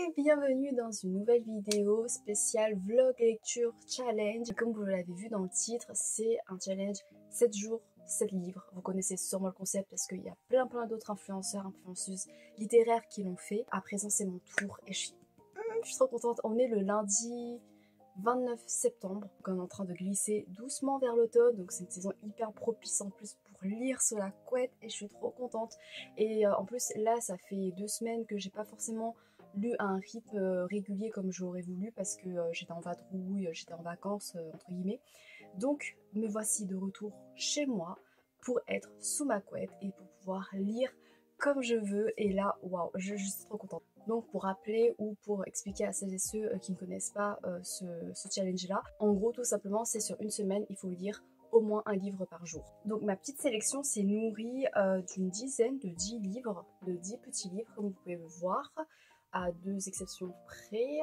et bienvenue dans une nouvelle vidéo spéciale vlog lecture challenge. Comme vous l'avez vu dans le titre, c'est un challenge 7 jours, 7 livres. Vous connaissez sûrement le concept parce qu'il y a plein d'autres influenceurs, influenceuses littéraires qui l'ont fait. À présent c'est mon tour et je suis trop contente. On est le lundi 29 septembre, donc on est en train de glisser doucement vers l'automne, donc c'est une saison hyper propice en plus pour lire sur la couette et je suis trop contente. Et en plus là ça fait 2 semaines que j'ai pas forcément lu à un rythme régulier comme j'aurais voulu parce que j'étais en vadrouille, j'étais en vacances entre guillemets. Donc me voici de retour chez moi pour être sous ma couette et pour pouvoir lire comme je veux. Et là, waouh, je suis trop contente. Donc pour rappeler ou pour expliquer à celles et ceux qui ne connaissent pas ce challenge-là, en gros tout simplement c'est sur une semaine, il faut lire au moins un livre par jour. Donc ma petite sélection s'est nourrie d'une dizaine de 10 livres, de 10 petits livres comme vous pouvez le voir, à 2 exceptions près,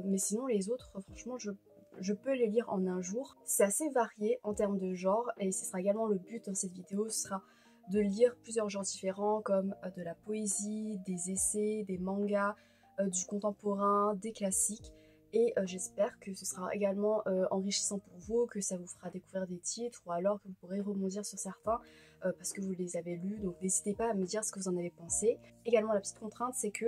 mais sinon les autres franchement je peux les lire en un jour. C'est assez varié en termes de genre et ce sera également le but dans cette vidéo, ce sera de lire plusieurs genres différents comme de la poésie, des essais, des mangas, du contemporain, des classiques. Et j'espère que ce sera également enrichissant pour vous, que ça vous fera découvrir des titres ou alors que vous pourrez rebondir sur certains parce que vous les avez lus. Donc n'hésitez pas à me dire ce que vous en avez pensé. Également la petite contrainte c'est que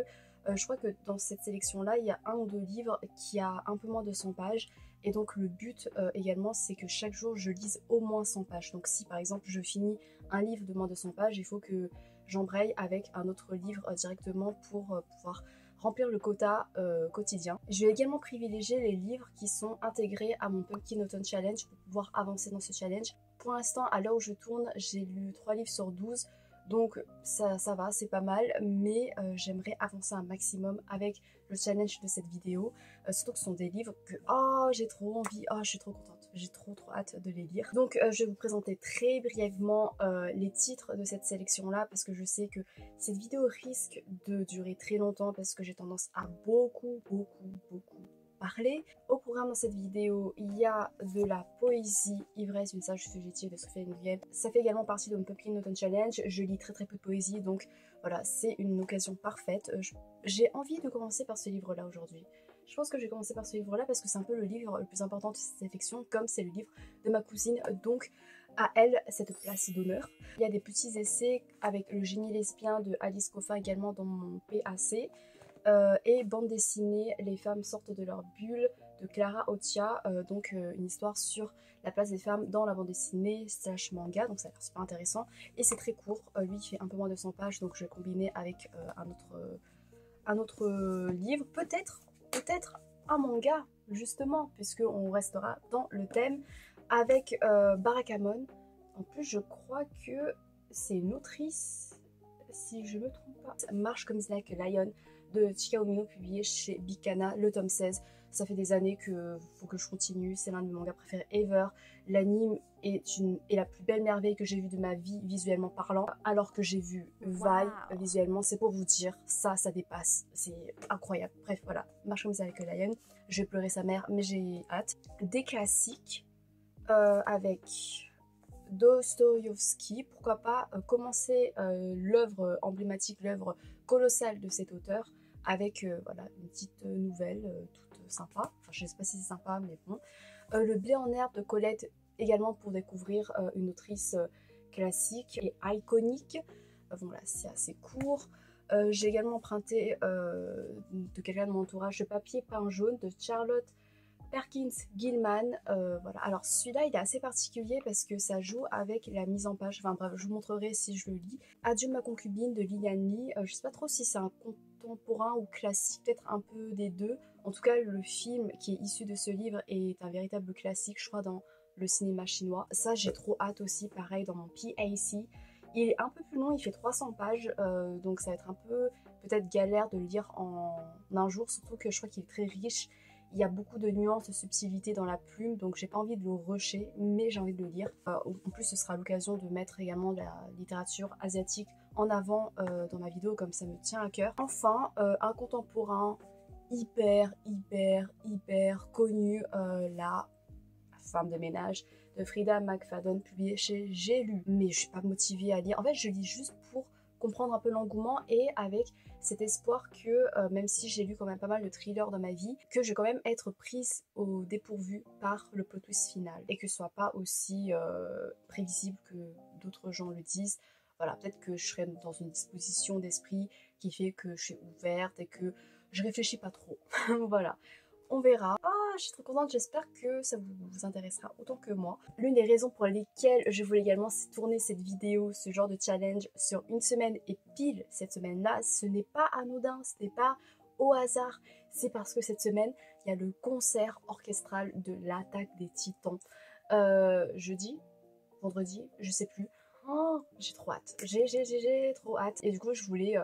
je crois que dans cette sélection-là, il y a 1 ou 2 livres qui a un peu moins de 100 pages. Et donc le but également, c'est que chaque jour, je lise au moins 100 pages. Donc si par exemple, je finis un livre de moins de 100 pages, il faut que j'embraye avec un autre livre directement pour pouvoir remplir le quota quotidien. Je vais également privilégier les livres qui sont intégrés à mon Pumpkin Autumn Challenge pour pouvoir avancer dans ce challenge. Pour l'instant, à l'heure où je tourne, j'ai lu 3 livres sur 12. Donc ça va, c'est pas mal, mais j'aimerais avancer un maximum avec le challenge de cette vidéo. Surtout que ce sont des livres que j'ai trop envie, je suis trop contente, j'ai trop hâte de les lire. Donc je vais vous présenter très brièvement les titres de cette sélection là parce que je sais que cette vidéo risque de durer très longtemps parce que j'ai tendance à beaucoup parler. Au programme dans cette vidéo, il y a de la poésie, Ivresse, une sage fugitive de Sophie Nguyen. Ça fait également partie de mon Pumpkin Autumn Challenge. Je lis très peu de poésie, donc voilà, c'est une occasion parfaite. J'ai envie de commencer par ce livre-là aujourd'hui. Je pense que je vais commencer par ce livre-là parce que c'est un peu le livre le plus important de cette sélection, comme c'est le livre de ma cousine, donc à elle cette place d'honneur. Il y a des petits essais avec Le génie lesbien de Alice Coffin également dans mon PAC. Et bande dessinée Les femmes sortent de leur bulle de Clara Ottia, donc une histoire sur la place des femmes dans la bande dessinée / manga, donc ça a l'air super intéressant et c'est très court, lui il fait un peu moins de 100 pages donc je vais combiner avec un autre livre, peut-être un manga justement puisqu'on restera dans le thème avec Barakamon. En plus je crois que c'est une autrice si je me trompe pas, Marche comme Like a Lion de Chika Omino publié chez Bikana, le tome 16. Ça fait des années que faut que je continue, c'est l'un de mes mangas préférés ever. L'anime est la plus belle merveille que j'ai vue de ma vie visuellement parlant, alors que j'ai vu Vi visuellement, c'est pour vous dire, ça dépasse, c'est incroyable. Bref voilà, Marche comme Like a Lion, je vais pleurer sa mère mais j'ai hâte. Des classiques avec Dostoïevski, pourquoi pas commencer l'œuvre emblématique, l'œuvre colossale de cet auteur avec voilà, une petite nouvelle toute sympa, enfin je sais pas si c'est sympa mais bon. Le blé en herbe de Colette également pour découvrir une autrice classique et iconique. Voilà, c'est assez court. J'ai également emprunté de quelqu'un de mon entourage Le papier peint jaune de Charlotte Perkins Gilman. Voilà. Alors celui-là il est assez particulier parce que ça joue avec la mise en page, enfin bref je vous montrerai si je le lis. Adieu ma concubine de Lilian Lee, je sais pas trop si c'est un contemporain ou classique, peut-être un peu des deux. En tout cas le film qui est issu de ce livre est un véritable classique je crois dans le cinéma chinois. Ça j'ai trop hâte aussi, pareil dans mon PAC. Il est un peu plus long, il fait 300 pages, donc ça va être un peu peut-être galère de le lire en un jour, surtout que je crois qu'il est très riche. Il y a beaucoup de nuances, de subtilités dans la plume, donc j'ai pas envie de le rusher, mais j'ai envie de le lire. En plus, ce sera l'occasion de mettre également de la littérature asiatique en avant dans ma vidéo, comme ça me tient à cœur. Enfin, un contemporain hyper connu, la femme de ménage de Frida McFadden, publiée chez J'ai lu. Mais je suis pas motivée à lire. En fait, je lis juste pour comprendre un peu l'engouement et avec cet espoir que même si j'ai lu quand même pas mal de thrillers dans ma vie, que je vais quand même être prise au dépourvu par le plot twist final et que ce soit pas aussi prévisible que d'autres gens le disent. Voilà, peut-être que je serai dans une disposition d'esprit qui fait que je suis ouverte et que je réfléchis pas trop. Voilà, on verra. Ah, je suis trop contente, j'espère que ça vous intéressera autant que moi. L'une des raisons pour lesquelles je voulais également tourner cette vidéo, ce genre de challenge sur une semaine et pile cette semaine-là, ce n'est pas anodin, ce n'est pas au hasard. C'est parce que cette semaine, il y a le concert orchestral de l'Attaque des Titans. Jeudi, vendredi, je sais plus. Oh, j'ai trop hâte. J'ai trop hâte. Et du coup, je voulais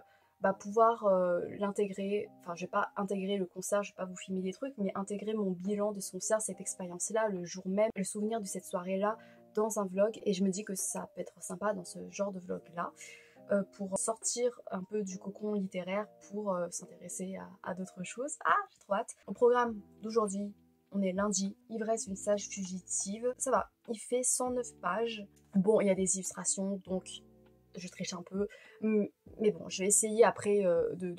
pouvoir l'intégrer. Enfin, je vais pas intégrer le concert, je vais pas vous filmer des trucs, mais intégrer mon bilan de ce concert, cette expérience-là, le jour même, le souvenir de cette soirée-là dans un vlog. Et je me dis que ça peut être sympa dans ce genre de vlog-là. Pour sortir un peu du cocon littéraire pour s'intéresser à d'autres choses. Ah, j'ai trop hâte. Au programme d'aujourd'hui, on est lundi, Ivresse, une sage fugitive. Ça va, il fait 109 pages. Bon, il y a des illustrations, donc je triche un peu. Mais bon, je vais essayer après de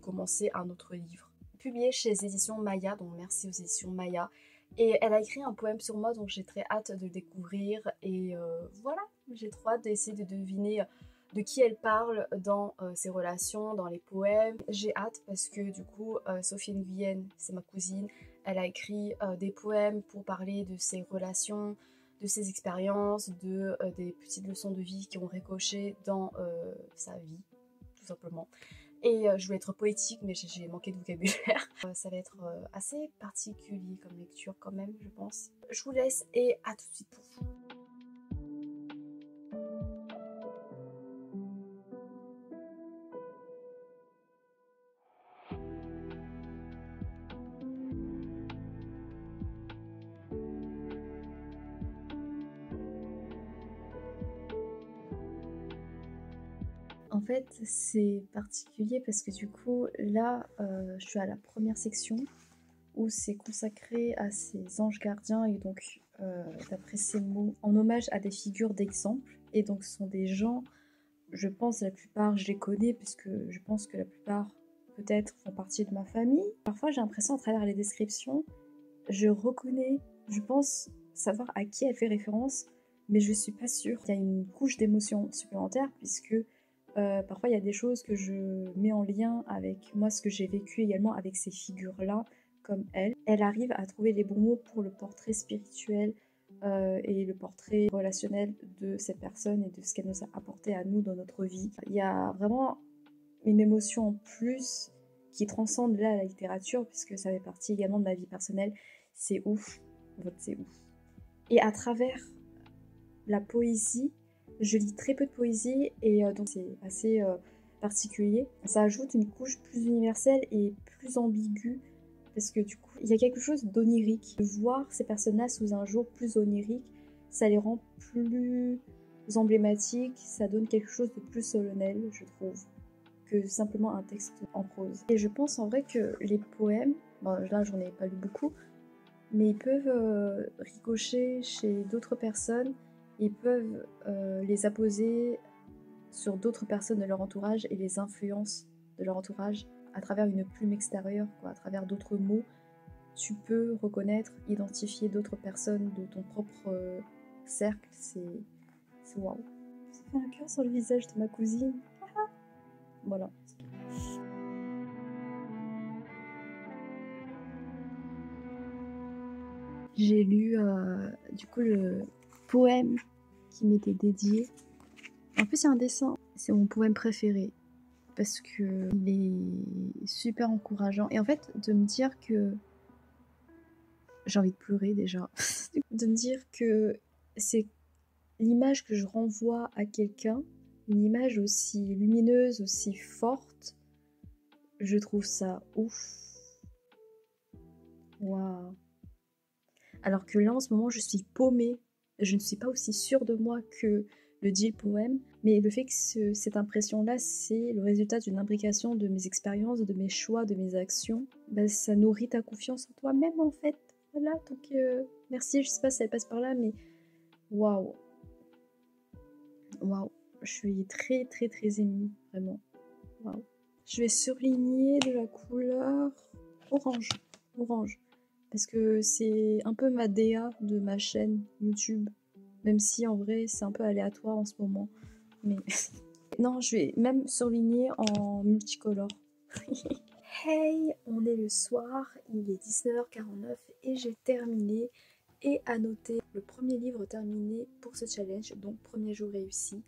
commencer un autre livre. Publié chez les éditions Maya, donc merci aux éditions Maya. Et elle a écrit un poème sur moi, donc j'ai très hâte de le découvrir. Et voilà, j'ai trop hâte d'essayer de deviner de qui elle parle dans ses relations, dans les poèmes. J'ai hâte parce que du coup, Sophie Nguyen, c'est ma cousine, elle a écrit des poèmes pour parler de ses relations, de ses expériences, des petites leçons de vie qui ont ricoché dans sa vie, tout simplement. Et je voulais être poétique, mais j'ai manqué de vocabulaire. Ça va être assez particulier comme lecture quand même, je pense. Je vous laisse et à tout de suite pour vous. En fait, c'est particulier parce que du coup, là, je suis à la première section où c'est consacré à ces anges gardiens et donc, d'après ces mots, en hommage à des figures d'exemple. Et donc, ce sont des gens, je pense la plupart, je les connais parce que je pense que la plupart, peut-être, font partie de ma famille. Parfois, j'ai l'impression, à travers les descriptions, je reconnais, je pense savoir à qui elle fait référence, mais je suis pas sûre. Il y a une couche d'émotion supplémentaire puisque parfois il y a des choses que je mets en lien avec moi, ce que j'ai vécu également avec ces figures-là, comme elle. Elle arrive à trouver les bons mots pour le portrait spirituel et le portrait relationnel de cette personne et de ce qu'elle nous a apporté à nous dans notre vie. Il y a vraiment une émotion en plus qui transcende là la littérature, puisque ça fait partie également de ma vie personnelle. C'est ouf, en fait c'est ouf. Et à travers la poésie, je lis très peu de poésie et donc c'est assez particulier. Ça ajoute une couche plus universelle et plus ambiguë parce que du coup, il y a quelque chose d'onirique. Voir ces personnes-là sous un jour plus onirique, ça les rend plus emblématiques, ça donne quelque chose de plus solennel, je trouve, que simplement un texte en prose. Et je pense en vrai que les poèmes, bon, là j'en ai pas lu beaucoup, mais ils peuvent ricocher chez d'autres personnes, ils peuvent les apposer sur d'autres personnes de leur entourage et les influences de leur entourage à travers une plume extérieure, quoi, à travers d'autres mots. Tu peux reconnaître, identifier d'autres personnes de ton propre cercle, c'est waouh. Ça fait un cœur sur le visage de ma cousine. Voilà. J'ai lu du coup le poème qui m'était dédié. En plus, il y a un dessin. C'est mon poème préféré parce que il est super encourageant. Et en fait, de me dire que j'ai envie de pleurer déjà. De me dire que c'est l'image que je renvoie à quelqu'un, une image aussi lumineuse, aussi forte. Je trouve ça ouf. Waouh. Alors que là, en ce moment, je suis paumée. Je ne suis pas aussi sûre de moi que le dit le poème. Mais le fait que cette impression-là, c'est le résultat d'une imbrication de mes expériences, de mes choix, de mes actions, bah, ça nourrit ta confiance en toi-même, en fait. Voilà, donc merci. Je sais pas si elle passe par là, mais waouh. Waouh. je suis très très très émue, vraiment. Wow. Je vais surligner de la couleur orange, orange, parce que c'est un peu ma DA de ma chaîne YouTube, même si en vrai c'est un peu aléatoire en ce moment, mais non, je vais même surligner en multicolore. Hey, on est le soir, il est 19h49 et j'ai terminé et annoté le premier livre terminé pour ce challenge, donc premier jour réussi.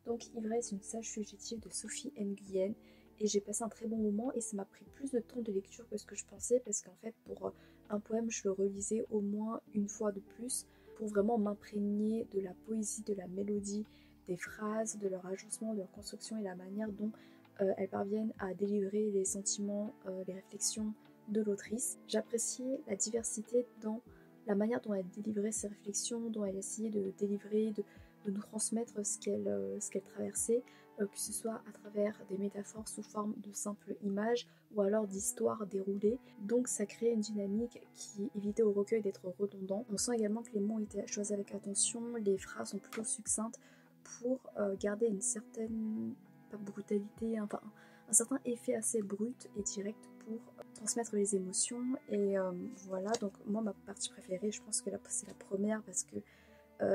Donc Ivresse, une sage fugitive de Sophie Nguyen, et j'ai passé un très bon moment et ça m'a pris plus de temps de lecture que ce que je pensais parce qu'en fait pour un poème je le relisais au moins une fois de plus pour vraiment m'imprégner de la poésie, de la mélodie, des phrases, de leur agencement, de leur construction et la manière dont elles parviennent à délivrer les sentiments, les réflexions de l'autrice. J'appréciais la diversité dans la manière dont elle délivrait ses réflexions, dont elle essayait de délivrer, de nous transmettre ce qu'elle traversait, que ce soit à travers des métaphores sous forme de simples images ou alors d'histoires déroulées. Donc ça crée une dynamique qui évitait au recueil d'être redondant. On sent également que les mots ont été choisis avec attention, les phrases sont plutôt succinctes pour garder une certaine, pas brutalité, enfin un certain effet assez brut et direct pour transmettre les émotions. Et voilà, donc moi ma partie préférée, je pense que c'est la première parce que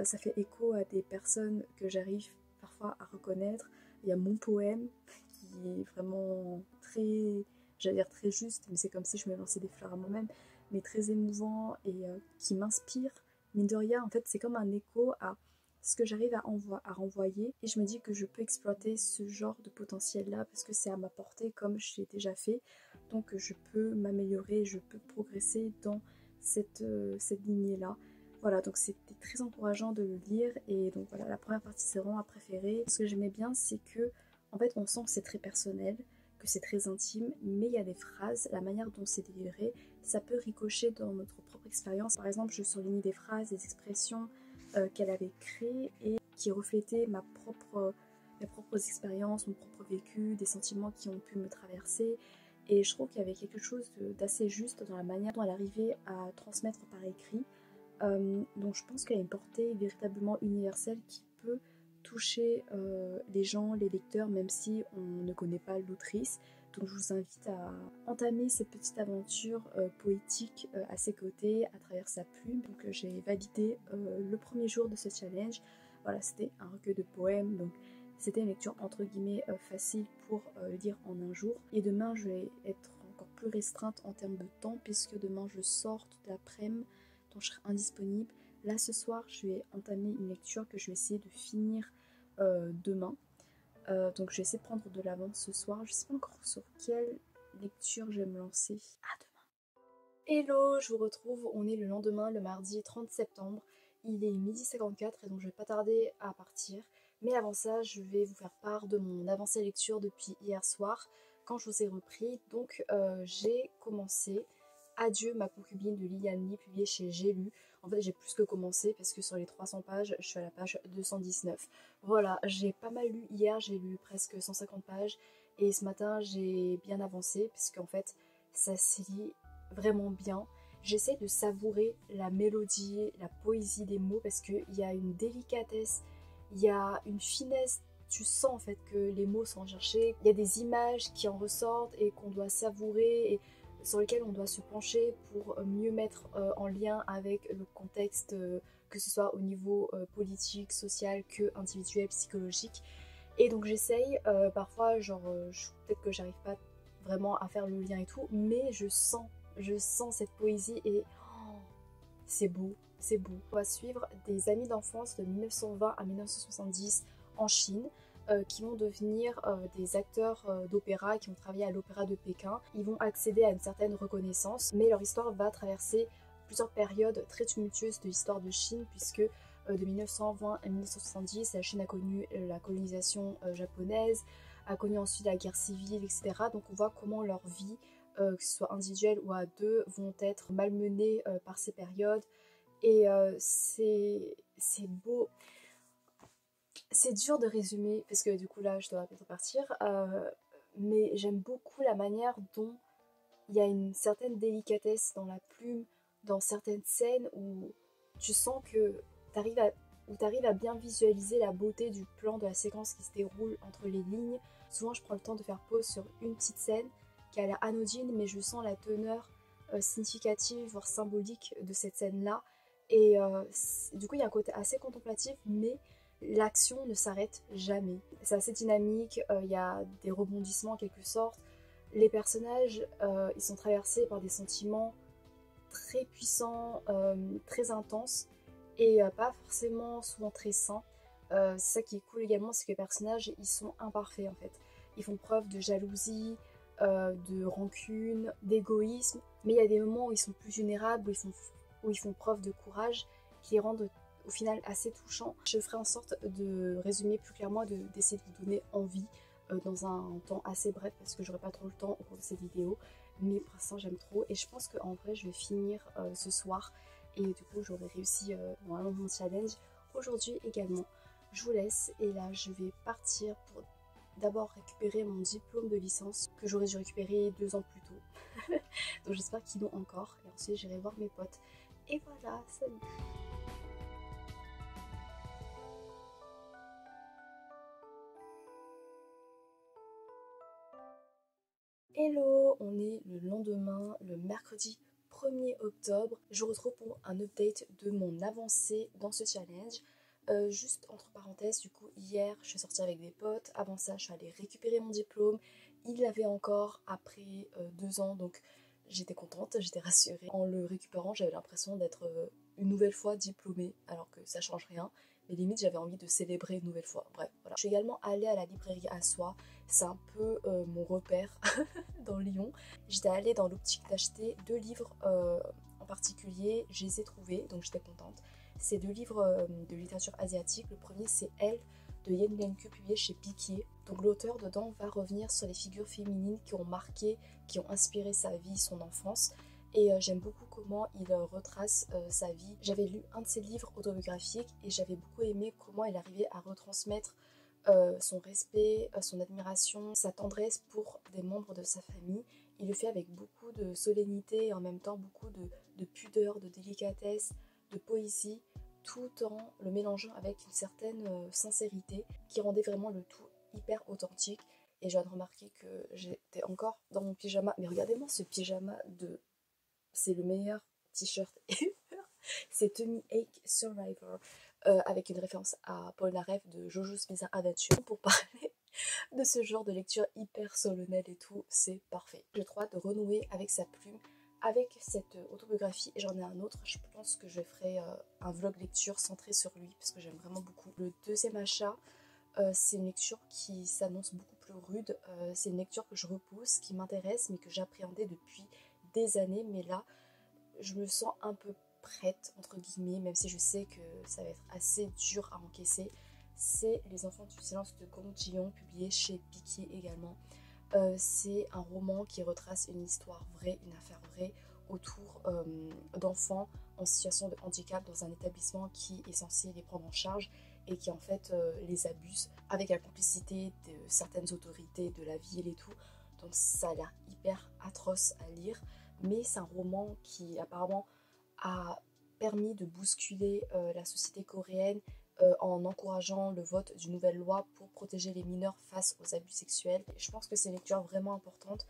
ça fait écho à des personnes que j'arrive parfois à reconnaître. Il y a mon poème qui est vraiment très, j'allais dire très juste, mais c'est comme si je me lançais des fleurs à moi-même, mais très émouvant et qui m'inspire. Mine de rien, en fait, c'est comme un écho à ce que j'arrive à renvoyer, et je me dis que je peux exploiter ce genre de potentiel-là parce que c'est à ma portée comme je l'ai déjà fait, donc je peux m'améliorer, je peux progresser dans cette lignée-là. Voilà, donc c'était très encourageant de le lire, et donc voilà, la première partie c'est vraiment ma préférée. Ce que j'aimais bien, c'est que en fait on sent que c'est très personnel, que c'est très intime, mais il y a des phrases, la manière dont c'est délivré, ça peut ricocher dans notre propre expérience. Par exemple, je surlignais des phrases, des expressions qu'elle avait créées et qui reflétaient mes propres expériences, mon propre vécu, des sentiments qui ont pu me traverser. Et je trouve qu'il y avait quelque chose d'assez juste dans la manière dont elle arrivait à transmettre par écrit. Donc je pense qu'elle a une portée véritablement universelle qui peut toucher les gens, les lecteurs, même si on ne connaît pas l'autrice. Donc je vous invite à entamer cette petite aventure poétique à ses côtés, à travers sa plume. Donc j'ai validé le premier jour de ce challenge. Voilà, c'était un recueil de poèmes, donc c'était une lecture entre guillemets facile pour lire en un jour. Et demain je vais être encore plus restreinte en termes de temps, puisque demain je sors toute l'après-midi, donc je serai indisponible. Là ce soir je vais entamer une lecture que je vais essayer de finir demain. Donc je vais essayer de prendre de l'avance ce soir. Je sais pas encore sur quelle lecture je vais me lancer. À demain. Hello, je vous retrouve. On est le lendemain, le mardi 30 septembre. Il est 12h54 et donc je vais pas tarder à partir. Mais avant ça, je vais vous faire part de mon avancée lecture depuis hier soir, quand je vous ai repris. Donc j'ai commencé Adieu ma concubine de Liliane Lee, publié chez J'ai lu. En fait j'ai plus que commencé parce que sur les 300 pages, je suis à la page 219. Voilà, j'ai pas mal lu hier, j'ai lu presque 150 pages. Et ce matin j'ai bien avancé puisqu'en fait ça se lit vraiment bien. J'essaie de savourer la mélodie, la poésie des mots parce qu'il y a une délicatesse, il y a une finesse. Tu sens en fait que les mots sont cherchés. Il y a des images qui en ressortent et qu'on doit savourer et sur lesquelles on doit se pencher pour mieux mettre en lien avec le contexte, que ce soit au niveau politique, social, que individuel, psychologique. Et donc j'essaye, parfois genre peut-être que j'arrive pas vraiment à faire le lien et tout, mais je sens cette poésie et oh, c'est beau, c'est beau. On va suivre des amis d'enfance de 1920 à 1970 en Chine, qui vont devenir des acteurs d'opéra, qui vont travailler à l'opéra de Pékin. Ils vont accéder à une certaine reconnaissance, mais leur histoire va traverser plusieurs périodes très tumultueuses de l'histoire de Chine, puisque de 1920 à 1970, la Chine a connu la colonisation japonaise, a connu ensuite la guerre civile, etc. Donc on voit comment leur vie, que ce soit individuelle ou à deux, vont être malmenées par ces périodes. Et c'est beau. C'est dur de résumer, parce que du coup là je dois bientôt partir, mais j'aime beaucoup la manière dont il y a une certaine délicatesse dans la plume, dans certaines scènes où tu sens que tu arrives où tu arrives à bien visualiser la beauté du plan de la séquence qui se déroule entre les lignes. Souvent je prends le temps de faire pause sur une petite scène qui a l'air anodine, mais je sens la teneur significative, voire symbolique de cette scène-là. Et du coup il y a un côté assez contemplatif, mais l'action ne s'arrête jamais. C'est assez dynamique, il y a des rebondissements en quelque sorte. Les personnages, ils sont traversés par des sentiments très puissants, très intenses, et pas forcément souvent très sains. C'est ça qui est cool également, c'est que les personnages, ils sont imparfaits en fait. Ils font preuve de jalousie, de rancune, d'égoïsme, mais il y a des moments où ils sont plus vulnérables, où ils font preuve de courage, qui les rendent au final assez touchants. Je ferai en sorte de résumer plus clairement, d'essayer de vous donner envie dans un temps assez bref, parce que j'aurai pas trop le temps au cours de cette vidéo, mais pour l'instant j'aime trop, et je pense qu'en vrai je vais finir ce soir, et du coup j'aurai réussi normalement mon challenge aujourd'hui également. Je vous laisse, et là je vais partir pour d'abord récupérer mon diplôme de licence que j'aurais dû récupérer 2 ans plus tôt. Donc j'espère qu'ils l'ont encore, et ensuite j'irai voir mes potes. Et voilà, salut! Hello, on est le lendemain, le mercredi 1er octobre. Je vous retrouve pour un update de mon avancée dans ce challenge. Juste entre parenthèses, du coup, hier, je suis sortie avec des potes. Avant ça, je suis allée récupérer mon diplôme. Il l'avait encore après 2 ans, donc j'étais contente, j'étais rassurée. En le récupérant, j'avais l'impression d'être une nouvelle fois diplômée, alors que ça change rien. Mais limite, j'avais envie de célébrer une nouvelle fois. Bref, voilà. Je suis également allée à la librairie Assois. C'est un peu mon repère dans Lyon. J'étais allée dans l'optique d'acheter 2 livres en particulier. Je les ai trouvés, donc j'étais contente. C'est 2 livres de littérature asiatique. Le premier, c'est Elle de Yen Lenku, publié chez Piquier. Donc l'auteur dedans va revenir sur les figures féminines qui ont marqué, qui ont inspiré sa vie, son enfance. Et j'aime beaucoup comment il retrace sa vie. J'avais lu un de ses livres autobiographiques et j'avais beaucoup aimé comment il arrivait à retransmettre son respect, son admiration, sa tendresse pour des membres de sa famille. Il le fait avec beaucoup de solennité et en même temps beaucoup de pudeur, de délicatesse, de poésie, tout en le mélangeant avec une certaine sincérité qui rendait vraiment le tout hyper authentique. Et je viens de remarquer que j'étais encore dans mon pyjama. Mais regardez-moi ce pyjama de... C'est le meilleur t-shirt ever. C'est Tommy Hake Survivor, avec une référence à Paul Narev de Jojo's Bizarre Adventure. Pour parler de ce genre de lecture hyper solennelle et tout, c'est parfait. J'ai trop hâte de renouer avec sa plume, avec cette autobiographie, et j'en ai un autre. Je pense que je ferai un vlog lecture centré sur lui, parce que j'aime vraiment beaucoup. Le deuxième achat, c'est une lecture qui s'annonce beaucoup plus rude. C'est une lecture que je repousse, qui m'intéresse, mais que j'appréhendais depuis des années. Mais là, je me sens un peu prête, entre guillemets, même si je sais que ça va être assez dur à encaisser. C'est Les Enfants du silence de Gong Ji-young, publié chez Piquier également. C'est un roman qui retrace une histoire vraie, une affaire vraie, autour d'enfants en situation de handicap dans un établissement qui est censé les prendre en charge et qui en fait les abuse avec la complicité de certaines autorités de la ville et tout. Donc ça a l'air hyper atroce à lire, mais c'est un roman qui apparemment a permis de bousculer la société coréenne en encourageant le vote d'une nouvelle loi pour protéger les mineurs face aux abus sexuels. Je pense que c'est une lecture vraiment importante.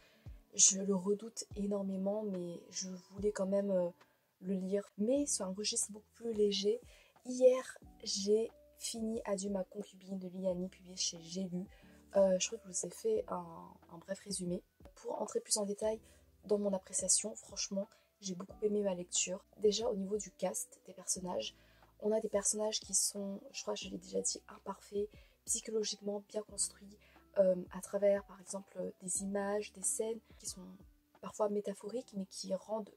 Je le redoute énormément, mais je voulais quand même le lire. Mais sur un registre beaucoup plus léger, hier j'ai fini Adieu ma concubine de Liani, publié chez J'ai lu. Je crois que je vous ai fait un bref résumé. Pour entrer plus en détail dans mon appréciation, franchement, j'ai beaucoup aimé ma lecture. Déjà au niveau du cast des personnages, on a des personnages qui sont, je crois que je l'ai déjà dit, imparfaits, psychologiquement bien construits, à travers par exemple des images, des scènes qui sont parfois métaphoriques mais qui rendent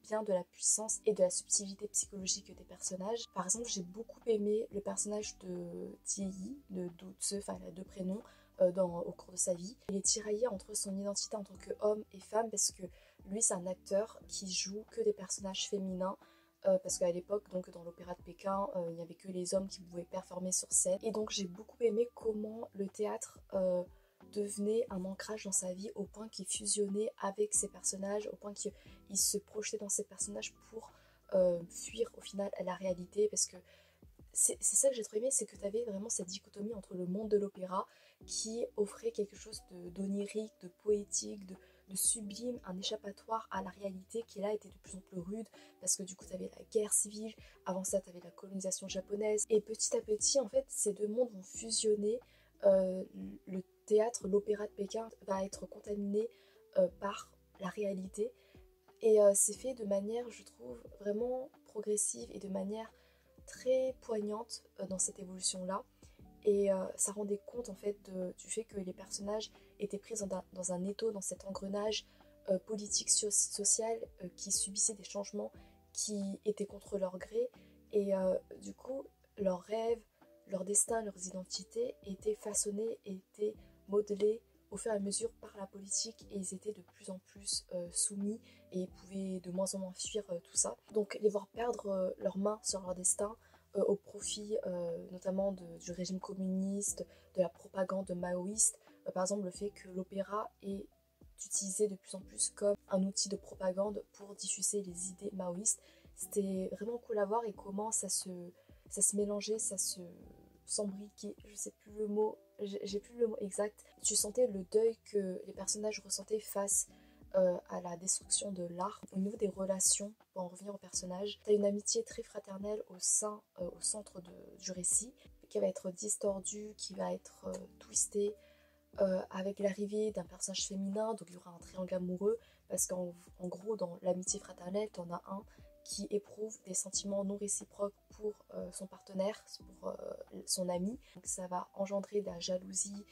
bien de la puissance et de la subtilité psychologique des personnages. Par exemple, j'ai beaucoup aimé le personnage de Ji, de Do-tse, enfin il a 2 prénoms, au cours de sa vie. Il est tiraillé entre son identité en tant qu'homme et femme, parce que lui c'est un acteur qui joue que des personnages féminins, parce qu'à l'époque, donc dans l'opéra de Pékin, il n'y avait que les hommes qui pouvaient performer sur scène. Et donc j'ai beaucoup aimé comment le théâtre devenait un ancrage dans sa vie, au point qu'il fusionnait avec ses personnages, au point qu'il se projetait dans ses personnages pour fuir au final la réalité, parce que c'est ça que j'ai trop aimé, c'est que tu avais vraiment cette dichotomie entre le monde de l'opéra qui offrait quelque chose d'onirique, de poétique, de sublime, un échappatoire à la réalité qui là était de plus en plus rude parce que du coup tu avais la guerre civile, avant ça tu avais la colonisation japonaise et petit à petit en fait ces deux mondes vont fusionner. Euh, le théâtre, l'opéra de Pékin va être contaminé par la réalité et c'est fait de manière je trouve vraiment progressive et de manière très poignante dans cette évolution-là. Et ça rendait compte en fait du fait que les personnages étaient pris dans un étau, dans cet engrenage politique, social, qui subissait des changements qui étaient contre leur gré. Et du coup, leurs rêves, leur destin, leurs identités étaient façonnés, étaient modelés au fur et à mesure par la politique et ils étaient de plus en plus soumis et ils pouvaient de moins en moins fuir tout ça. Donc les voir perdre leurs mains sur leur destin au profit notamment du régime communiste, de la propagande maoïste. Par exemple, le fait que l'opéra est utilisé de plus en plus comme un outil de propagande pour diffuser les idées maoïstes. C'était vraiment cool à voir et comment ça se mélangeait, ça se s'embriquait, je sais plus le mot, j'ai plus le mot exact. Tu sentais le deuil que les personnages ressentaient face à la destruction de l'art. Au niveau des relations, pour en revenir aux personnages, tu as une amitié très fraternelle au centre du récit, qui va être distordue, qui va être twistée, avec l'arrivée d'un personnage féminin, donc il y aura un triangle amoureux, parce qu'en gros, dans l'amitié fraternelle, tu en as un qui éprouve des sentiments non réciproques pour son partenaire, pour son ami. Donc ça va engendrer de la jalousie,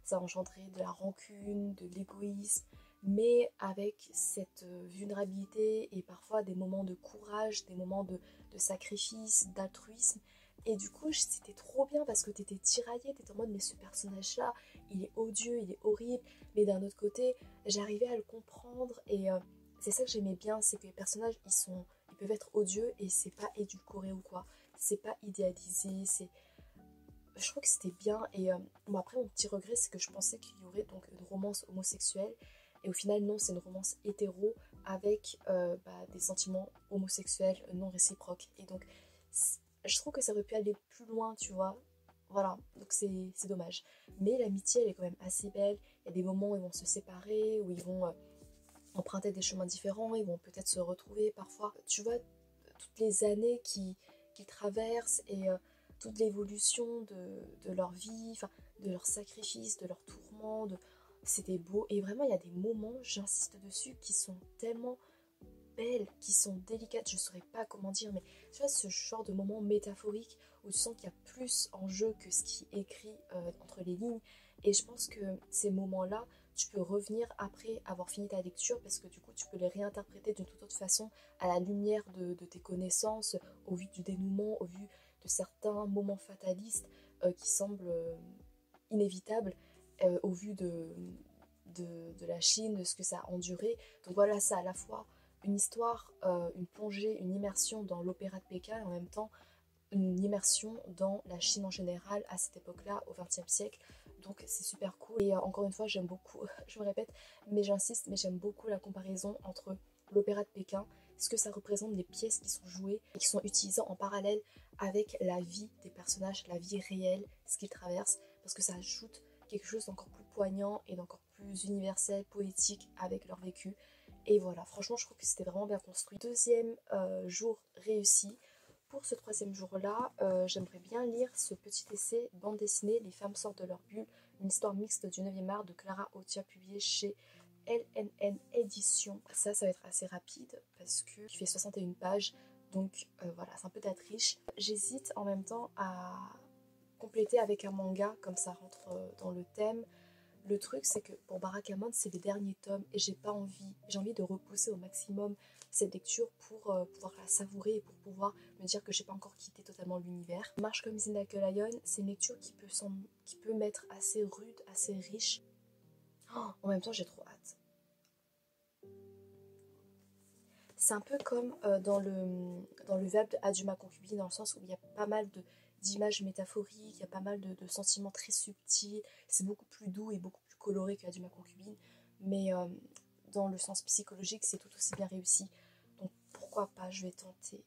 ça va engendrer de la rancune, de l'égoïsme, mais avec cette vulnérabilité et parfois des moments de courage, des moments de sacrifice, d'altruisme. Et du coup, c'était trop bien parce que t'étais tiraillée, t'étais en mode mais ce personnage-là, il est odieux, il est horrible, mais d'un autre côté, j'arrivais à le comprendre et c'est ça que j'aimais bien, c'est que les personnages, ils peuvent être odieux et c'est pas édulcoré ou quoi, c'est pas idéalisé, je trouve que c'était bien et bon après mon petit regret c'est que je pensais qu'il y aurait donc une romance homosexuelle et au final non c'est une romance hétéro avec des sentiments homosexuels non réciproques et donc je trouve que ça aurait pu aller plus loin tu vois voilà donc c'est dommage mais l'amitié elle est quand même assez belle, il y a des moments où ils vont se séparer où ils vont emprunter des chemins différents, ils vont peut-être se retrouver parfois tu vois toutes les années qu'ils traversent et toute l'évolution de leur vie, enfin, de leurs sacrifices, de leurs tourments, c'était beau. Et vraiment, il y a des moments, j'insiste dessus, qui sont tellement belles, qui sont délicates, je ne saurais pas comment dire, mais tu vois, ce genre de moments métaphoriques où tu sens qu'il y a plus en jeu que ce qui est écrit entre les lignes. Et je pense que ces moments-là, tu peux revenir après avoir fini ta lecture parce que du coup, tu peux les réinterpréter d'une toute autre façon à la lumière de tes connaissances, au vu du dénouement, au vu de certains moments fatalistes qui semblent inévitables au vu de la Chine, de ce que ça a enduré. Donc voilà, ça à la fois une histoire, une plongée, une immersion dans l'opéra de Pékin et en même temps une immersion dans la Chine en général à cette époque-là, au XXe siècle. Donc c'est super cool. Et encore une fois, j'aime beaucoup, je me répète, mais j'insiste, mais j'aime beaucoup la comparaison entre l'opéra de Pékin, ce que ça représente, les pièces qui sont jouées et qui sont utilisées en parallèle avec la vie des personnages, la vie réelle, ce qu'ils traversent, parce que ça ajoute quelque chose d'encore plus poignant et d'encore plus universel, poétique avec leur vécu. Et voilà, franchement, je trouve que c'était vraiment bien construit. Deuxième jour réussi. Pour ce troisième jour-là, j'aimerais bien lire ce petit essai bande dessinée Les femmes sortent de leur bulle, une histoire mixte du 9e art de Clara Ottia publiée chez LNN Éditions. Ça va être assez rapide parce que il fait 61 pages, donc voilà, c'est un peu d'attriche. J'hésite en même temps à compléter avec un manga, comme ça rentre dans le thème. Le truc, c'est que pour Barakamon, c'est les derniers tomes et j'ai envie de repousser au maximum cette lecture pour pouvoir la savourer et pour pouvoir me dire que j'ai pas encore quitté totalement l'univers. Marche comme Zinake Lion, c'est une lecture qui peut m'être assez rude, assez riche. Oh, en même temps, j'ai trop hâte. C'est un peu comme dans le verbe de Adjuma Concubine, dans le sens où il y a pas mal d'images métaphoriques, il y a pas mal de sentiments très subtils, c'est beaucoup plus doux et beaucoup plus coloré que Adjuma Concubine, mais dans le sens psychologique, c'est tout aussi bien réussi. Donc pourquoi pas, je vais tenter.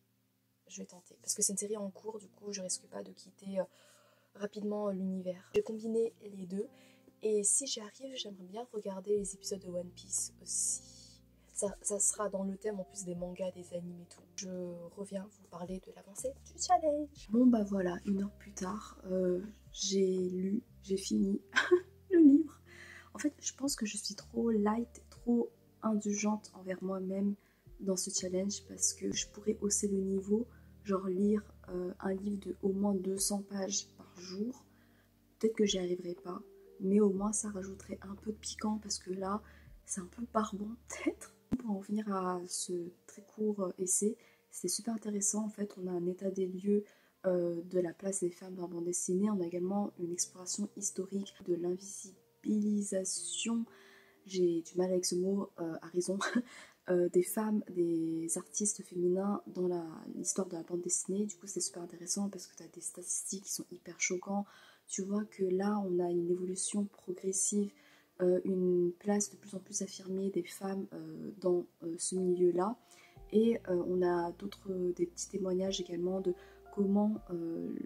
je vais tenter. Parce que c'est une série en cours, du coup, je risque pas de quitter rapidement l'univers. Je vais combiner les deux. Et si j'y arrive, j'aimerais bien regarder les épisodes de One Piece aussi. Ça sera dans le thème en plus des mangas, des animes et tout. Je reviens vous parler de l'avancée du challenge. Bon bah voilà, 1 heure plus tard, j'ai fini le livre. En fait, je pense que je suis trop light, trop indulgente envers moi-même dans ce challenge parce que je pourrais hausser le niveau, genre lire un livre de au moins 200 pages par jour. Peut-être que j'y arriverai pas, mais au moins ça rajouterait un peu de piquant parce que là, c'est un peu barbant peut-être. Pour en venir à ce très court essai, c'était super intéressant. En fait, on a un état des lieux de la place des femmes dans la bande dessinée. On a également une exploration historique de l'invisibilisation, j'ai du mal avec ce mot, à raison, des femmes, des artistes féminins dans l'histoire de la bande dessinée. Du coup, c'est super intéressant parce que tu as des statistiques qui sont hyper choquantes. Tu vois que là, on a une évolution progressive, une place de plus en plus affirmée des femmes dans ce milieu-là. Et on a des petits témoignages également de comment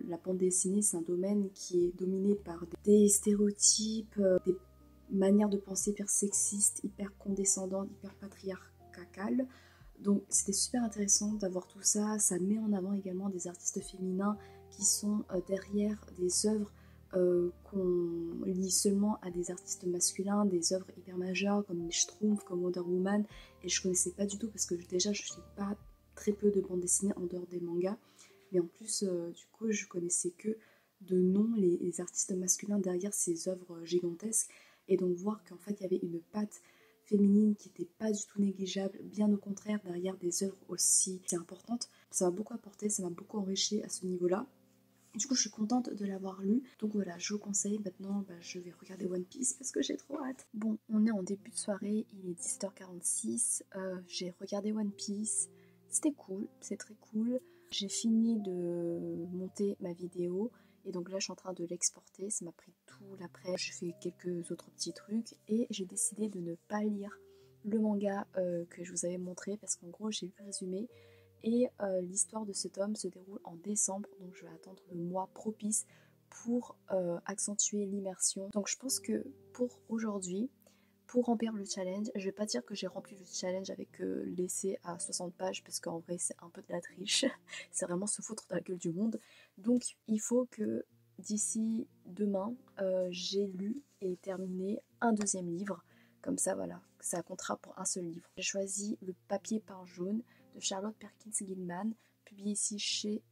la bande dessinée, c'est un domaine qui est dominé par des stéréotypes, des manières de penser hyper sexistes, hyper condescendantes, hyper patriarcales. Donc c'était super intéressant d'avoir tout ça. Ça met en avant également des artistes féminins qui sont derrière des œuvres qu'on lit seulement à des artistes masculins, des œuvres hyper majeures comme les Schtroumpfs, comme Wonder Woman, et je connaissais pas du tout parce que déjà je lis pas très peu de bandes dessinées en dehors des mangas, mais en plus du coup je connaissais que de nom les artistes masculins derrière ces œuvres gigantesques, et donc voir qu'en fait il y avait une patte féminine qui n'était pas du tout négligeable, bien au contraire derrière des œuvres aussi importantes, ça m'a beaucoup apporté, ça m'a beaucoup enrichi à ce niveau-là. Du coup, je suis contente de l'avoir lu. Donc voilà, je vous conseille. Maintenant, je vais regarder One Piece parce que j'ai trop hâte. Bon, on est en début de soirée. Il est 10h46. J'ai regardé One Piece. C'était cool. C'est très cool. J'ai fini de monter ma vidéo. Et donc là, je suis en train de l'exporter. Ça m'a pris tout l'après. J'ai fait quelques autres petits trucs. Et j'ai décidé de ne pas lire le manga que je vous avais montré. Parce qu'en gros, j'ai lu le résumé. Et l'histoire de ce tome se déroule en décembre, donc je vais attendre le mois propice pour accentuer l'immersion. Donc je pense que pour aujourd'hui, pour remplir le challenge, je vais pas dire que j'ai rempli le challenge avec l'essai à 60 pages parce qu'en vrai c'est un peu de la triche, c'est vraiment se foutre de la gueule du monde. Donc il faut que d'ici demain, j'ai lu et terminé un deuxième livre. Comme ça voilà, ça comptera pour un seul livre. J'ai choisi Le papier peint jaune de Charlotte Perkins Gilman, publié ici chez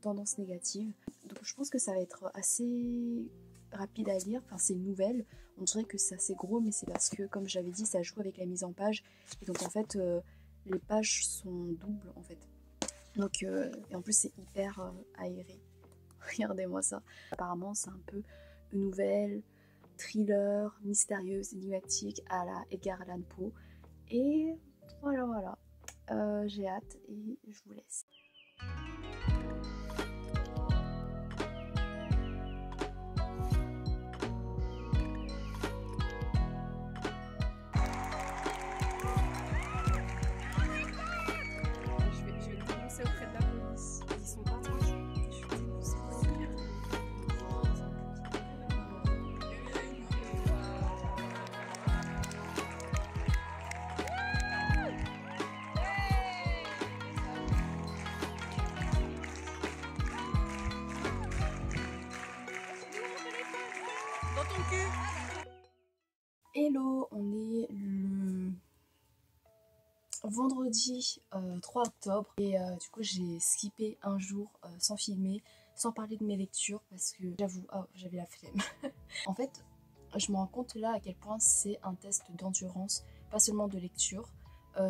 Tendance Négative. Donc je pense que ça va être assez rapide à lire, enfin c'est une nouvelle, on dirait que c'est assez gros, mais c'est parce que comme j'avais dit ça joue avec la mise en page, et donc en fait les pages sont doubles en fait. Donc et en plus c'est hyper aéré, regardez-moi ça. Apparemment c'est un peu une nouvelle thriller, mystérieuse, énigmatique à la Edgar Allan Poe, et voilà. J'ai hâte et je vous laisse. Je vais commencer auprès de la police. Ils sont pas trop dans ton cul. Hello, on est le vendredi 3 octobre et du coup j'ai skippé un jour sans filmer, sans parler de mes lectures parce que j'avoue, j'avais la flemme. En fait, je me rends compte là à quel point c'est un test d'endurance, pas seulement de lecture,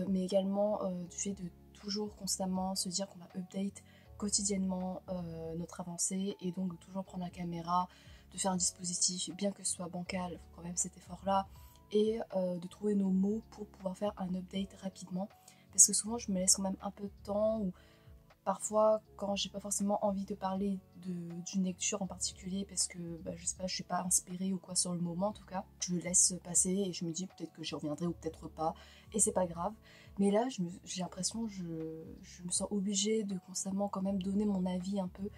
mais également du fait de toujours constamment se dire qu'on va update quotidiennement notre avancée, et donc de toujours prendre la caméra, de faire un dispositif, bien que ce soit bancal, il faut quand même cet effort-là, et de trouver nos mots pour pouvoir faire un update rapidement, parce que souvent je me laisse quand même un peu de temps, ou Parfois, quand j'ai pas forcément envie de parler d'une lecture en particulier parce que je sais pas, je suis pas inspirée ou quoi sur le moment en tout cas, je le laisse passer et je me dis peut-être que j'y reviendrai ou peut-être pas et c'est pas grave. Mais là, j'ai l'impression que je me sens obligée de constamment quand même donner mon avis un peu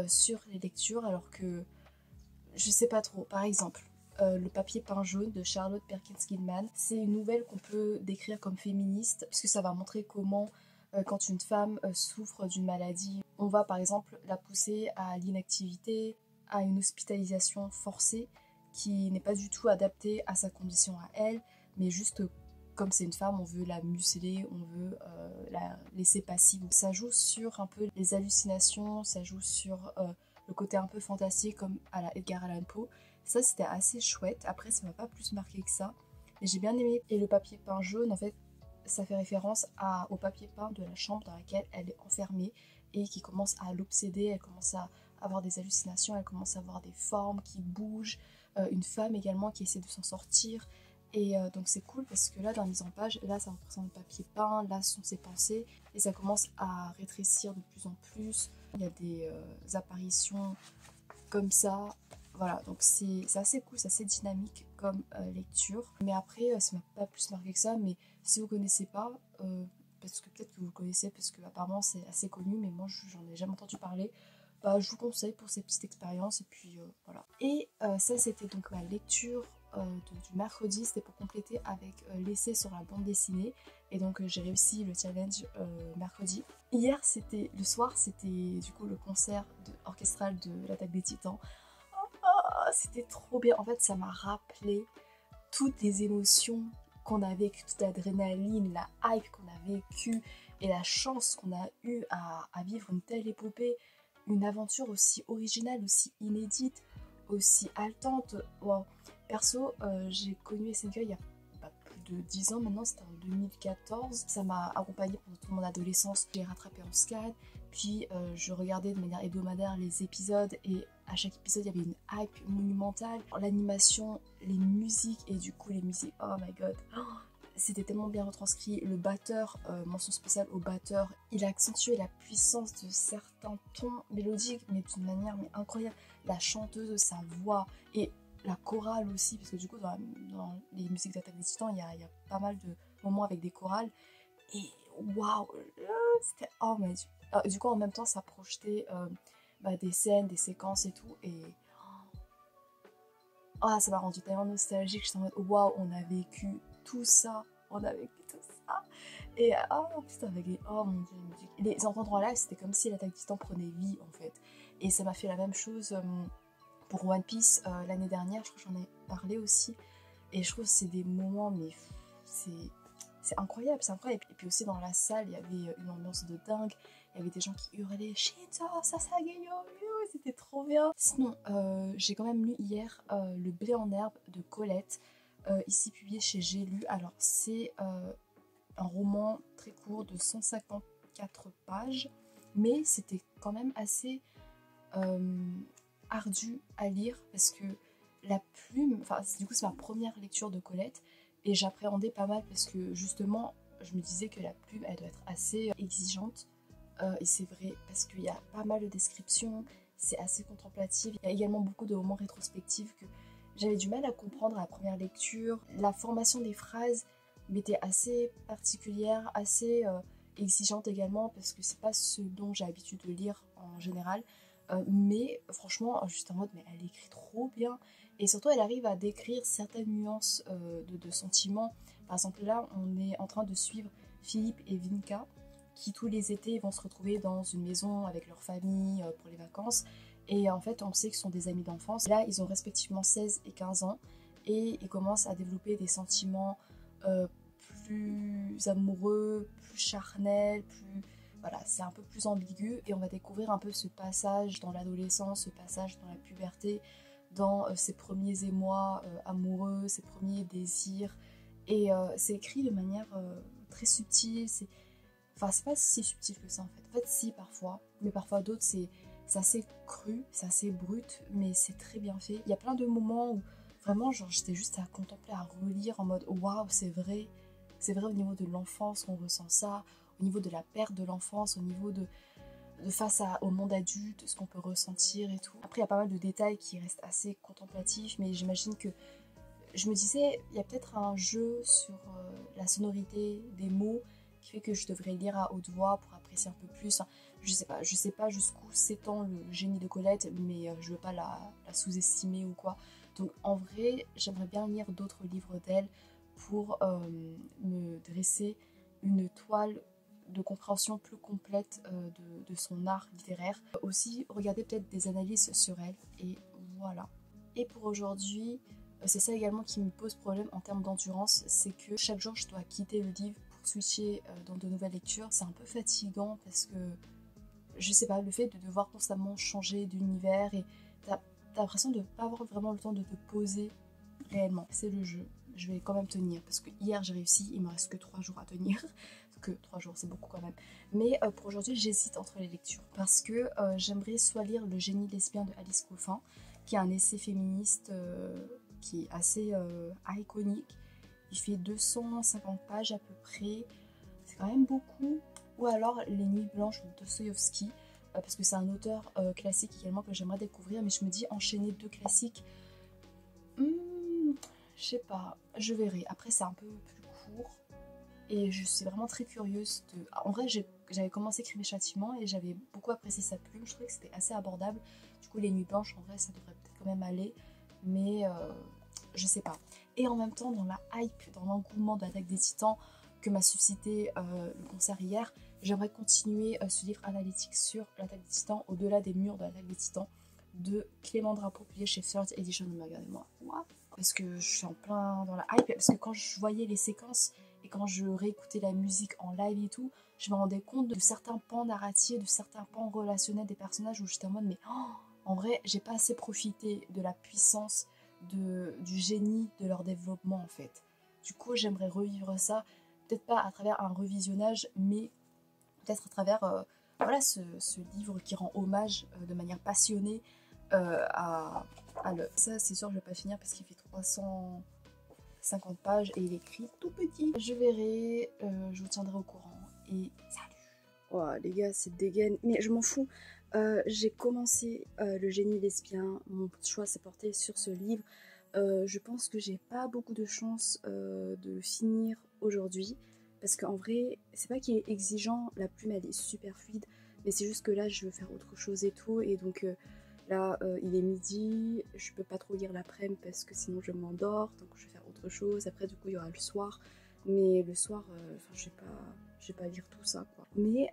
sur les lectures alors que je sais pas trop. Par exemple, Le papier peint jaune de Charlotte Perkins Gilman, c'est une nouvelle qu'on peut décrire comme féministe puisque ça va montrer comment quand une femme souffre d'une maladie, on va par exemple la pousser à l'inactivité, à une hospitalisation forcée qui n'est pas du tout adaptée à sa condition à elle, mais juste comme c'est une femme, on veut la museler, on veut la laisser passive. Ça joue sur un peu les hallucinations, ça joue sur le côté un peu fantastique comme à la Edgar Allan Poe. Ça, c'était assez chouette. Après, ça m'a pas plus marqué que ça. Mais j'ai bien aimé. Et le papier peint jaune, en fait, ça fait référence au papier peint de la chambre dans laquelle elle est enfermée et qui commence à l'obséder. Elle commence à avoir des hallucinations, elle commence à avoir des formes qui bougent. Une femme également qui essaie de s'en sortir. Et donc c'est cool parce que là, dans la mise en page, là, ça représente le papier peint, là, ce sont ses pensées. Et ça commence à rétrécir de plus en plus. Il y a des apparitions comme ça. Voilà, donc c'est assez cool, c'est assez dynamique comme lecture. Mais après, ça m'a pas plus marqué que ça. Mais si vous connaissez pas, parce que peut-être que vous le connaissez, parce que apparemment c'est assez connu, mais moi j'en ai jamais entendu parler, je vous conseille pour ces petites expériences. Et puis voilà. Et ça, c'était donc ma lecture du mercredi. C'était pour compléter avec l'essai sur la bande dessinée. Et donc j'ai réussi le challenge mercredi. Hier, le soir, c'était du coup le concert orchestral de l'Attaque des Titans. C'était trop bien. En fait, ça m'a rappelé toutes les émotions qu'on a vécues, toute l'adrénaline, la hype qu'on a vécue et la chance qu'on a eue à vivre une telle épopée, une aventure aussi originale, aussi inédite, aussi haletante. Wow. Perso, j'ai connu SNK il y a pas plus de 10 ans maintenant, c'était en 2014. Ça m'a accompagnée pendant toute mon adolescence. J'ai rattrapé en scan, puis je regardais de manière hebdomadaire les épisodes et à chaque épisode il y avait une hype monumentale. L'animation, les musiques et du coup les musiques, oh my god, c'était tellement bien retranscrit. Le batteur, mention spéciale au batteur, il a accentué la puissance de certains tons mélodiques mais d'une manière incroyable. La chanteuse, sa voix et la chorale aussi, parce que du coup dans les musiques d'Attaque des Titans il y a pas mal de moments avec des chorales et waouh, c'était oh my dieu. Du coup en même temps ça projetait des scènes, des séquences et tout et ça m'a rendu tellement nostalgique. J'étais en mode waouh, on a vécu tout ça, et putain avec mon dieu, les entendre en live c'était comme si l'Attaque des Titans prenait vie en fait. Et ça m'a fait la même chose pour One Piece l'année dernière, je crois que j'en ai parlé aussi. Et je trouve que c'est des moments, mais c'est incroyable, c'est incroyable. Et puis aussi dans la salle, il y avait une ambiance de dingue. Il y avait des gens qui hurlaient Shinzo, Sasageyo, c'était trop bien. Sinon, j'ai quand même lu hier Le blé en herbe de Colette, ici publié chez J'ai lu. Alors c'est un roman très court de 154 pages, mais c'était quand même assez ardu à lire parce que la plume, du coup c'est ma première lecture de Colette et j'appréhendais pas mal parce que justement je me disais que la plume elle doit être assez exigeante et c'est vrai parce qu'il y a pas mal de descriptions, c'est assez contemplatif, il y a également beaucoup de moments rétrospectifs que j'avais du mal à comprendre à la première lecture. La formation des phrases m'était assez particulière, assez exigeante également parce que c'est pas ce dont j'ai l'habitude de lire en général. Mais franchement, juste en mode, mais elle écrit trop bien. Et surtout, elle arrive à décrire certaines nuances de sentiments. Par exemple, là, on est en train de suivre Philippe et Vinka, qui tous les étés vont se retrouver dans une maison avec leur famille pour les vacances. Et en fait, on sait que ce sont des amis d'enfance. Là, ils ont respectivement 16 et 15 ans. Et ils commencent à développer des sentiments plus amoureux, plus charnels, plus... Voilà, c'est un peu plus ambigu et on va découvrir un peu ce passage dans l'adolescence, ce passage dans la puberté, dans ses premiers émois amoureux, ses premiers désirs. Et c'est écrit de manière très subtile. C'est pas si subtil que ça en fait. En fait, si parfois, mais parfois d'autres, c'est assez cru, c'est assez brut, mais c'est très bien fait. Il y a plein de moments où vraiment, genre, j'étais juste à contempler, à relire en mode waouh, c'est vrai au niveau de l'enfance qu'on ressent ça, au niveau de la perte de l'enfance, au niveau de au monde adulte, ce qu'on peut ressentir et tout. Après, il y a pas mal de détails qui restent assez contemplatifs, mais j'imagine que je me disais, il y a peut-être un jeu sur la sonorité des mots qui fait que je devrais lire à haute voix pour apprécier un peu plus. Enfin, je sais pas jusqu'où s'étend le génie de Colette, mais je veux pas la sous-estimer ou quoi. Donc en vrai, j'aimerais bien lire d'autres livres d'elle pour me dresser une toile de compréhension plus complète de son art littéraire. Aussi, regarder peut-être des analyses sur elle, et voilà. Et pour aujourd'hui, c'est ça également qui me pose problème en termes d'endurance, c'est que chaque jour je dois quitter le livre pour switcher dans de nouvelles lectures. C'est un peu fatigant parce que, je sais pas, le fait de devoir constamment changer d'univers et t'as l'impression de ne pas avoir vraiment le temps de te poser réellement. C'est le jeu, je vais quand même tenir parce que hier j'ai réussi, il me reste que 3 jours à tenir. Que 3 jours, c'est beaucoup quand même. Mais pour aujourd'hui, j'hésite entre les lectures parce que j'aimerais soit lire Le génie lesbien de Alice Coffin, qui est un essai féministe qui est assez iconique. Il fait 250 pages à peu près, c'est quand même beaucoup. Ou alors Les Nuits blanches de Dostoïevski, parce que c'est un auteur classique également que j'aimerais découvrir, mais je me dis enchaîner 2 classiques, je sais pas, je verrai. Après, c'est un peu plus court. Et je suis vraiment très curieuse de... En vrai, j'avais commencé Crime et Châtiment et j'avais beaucoup apprécié sa plume. Je trouvais que c'était assez abordable. Du coup, Les Nuits blanches, en vrai, ça devrait peut-être quand même aller. Mais je sais pas. Et en même temps, dans la hype, dans l'engouement de l'Attaque des Titans que m'a suscité le concert hier, j'aimerais continuer ce livre analytique sur l'Attaque des Titans, Au-delà des murs de l'Attaque des Titans, de Clément Drapeau, publié chez Third Edition. Regardez-moi. Parce que je suis en plein dans la hype. Parce que quand je voyais les séquences... Et quand je réécoutais la musique en live et tout, je me rendais compte de certains pans narratifs, de certains pans relationnels des personnages où j'étais en mode mais en vrai, j'ai pas assez profité de la puissance, du génie de leur développement en fait. Du coup, j'aimerais revivre ça, peut-être pas à travers un revisionnage, mais peut-être à travers voilà, ce livre qui rend hommage de manière passionnée à l'œuvre. Ça, c'est sûr, je vais pas finir parce qu'il fait 350 pages et il écrit tout petit. Je verrai, je vous tiendrai au courant et salut. Oh les gars, c'est dégaine, mais je m'en fous. J'ai commencé Le génie lesbien, mon choix s'est porté sur ce livre. Je pense que j'ai pas beaucoup de chance de le finir aujourd'hui parce qu'en vrai, c'est pas qu'il est exigeant, la plume elle est super fluide, mais c'est juste que là je veux faire autre chose et tout, et donc là, il est midi, je peux pas trop lire l'après-midi parce que sinon je m'endors, donc je vais faire autre chose. Après, du coup, il y aura le soir, mais le soir, je vais pas lire tout ça, quoi. Mais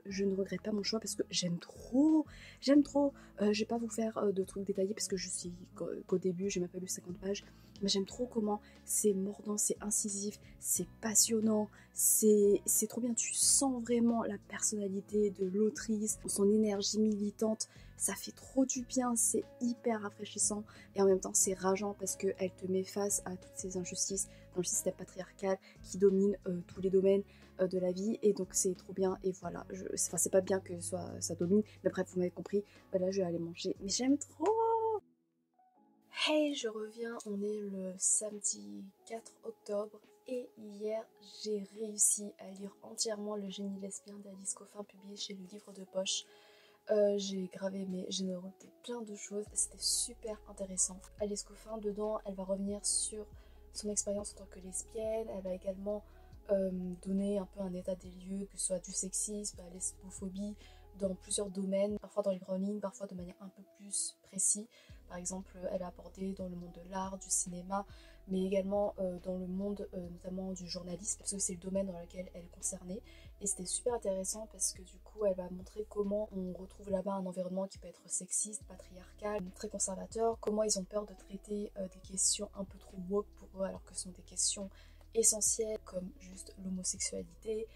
je ne regrette pas mon choix parce que j'aime trop. Je vais pas vous faire de trucs détaillés parce que je suis qu'au début, j'ai même pas lu 50 pages. Mais j'aime trop comment c'est mordant, c'est incisif, c'est passionnant, c'est trop bien. Tu sens vraiment la personnalité de l'autrice, son énergie militante. Ça fait trop du bien, c'est hyper rafraîchissant et en même temps c'est rageant parce qu'elle te met face à toutes ces injustices dans le système patriarcal qui domine tous les domaines de la vie, et donc c'est trop bien. Et voilà, enfin c'est pas bien que ça domine, mais bref, vous m'avez compris. Là je vais aller manger, mais j'aime trop. Hey, je reviens, on est le samedi 4 octobre et hier j'ai réussi à lire entièrement Le génie lesbien d'Alice Coffin, publié chez le Livre de Poche. J'ai gravé j'ai noté plein de choses, c'était super intéressant. Alice Coffin, dedans, elle va revenir sur son expérience en tant que lesbienne, elle va également donner un peu un état des lieux, que ce soit du sexisme, la lesbophobie, dans plusieurs domaines, parfois dans les grandes lignes, parfois de manière un peu plus précise. Par exemple, elle a abordé dans le monde de l'art, du cinéma, mais également dans le monde notamment du journalisme, parce que c'est le domaine dans lequel elle est concernée. Et c'était super intéressant parce que du coup, elle va montrer comment on retrouve là-bas un environnement qui peut être sexiste, patriarcal, très conservateur, comment ils ont peur de traiter des questions un peu trop woke pour eux, alors que ce sont des questions essentielles comme juste l'homosexualité,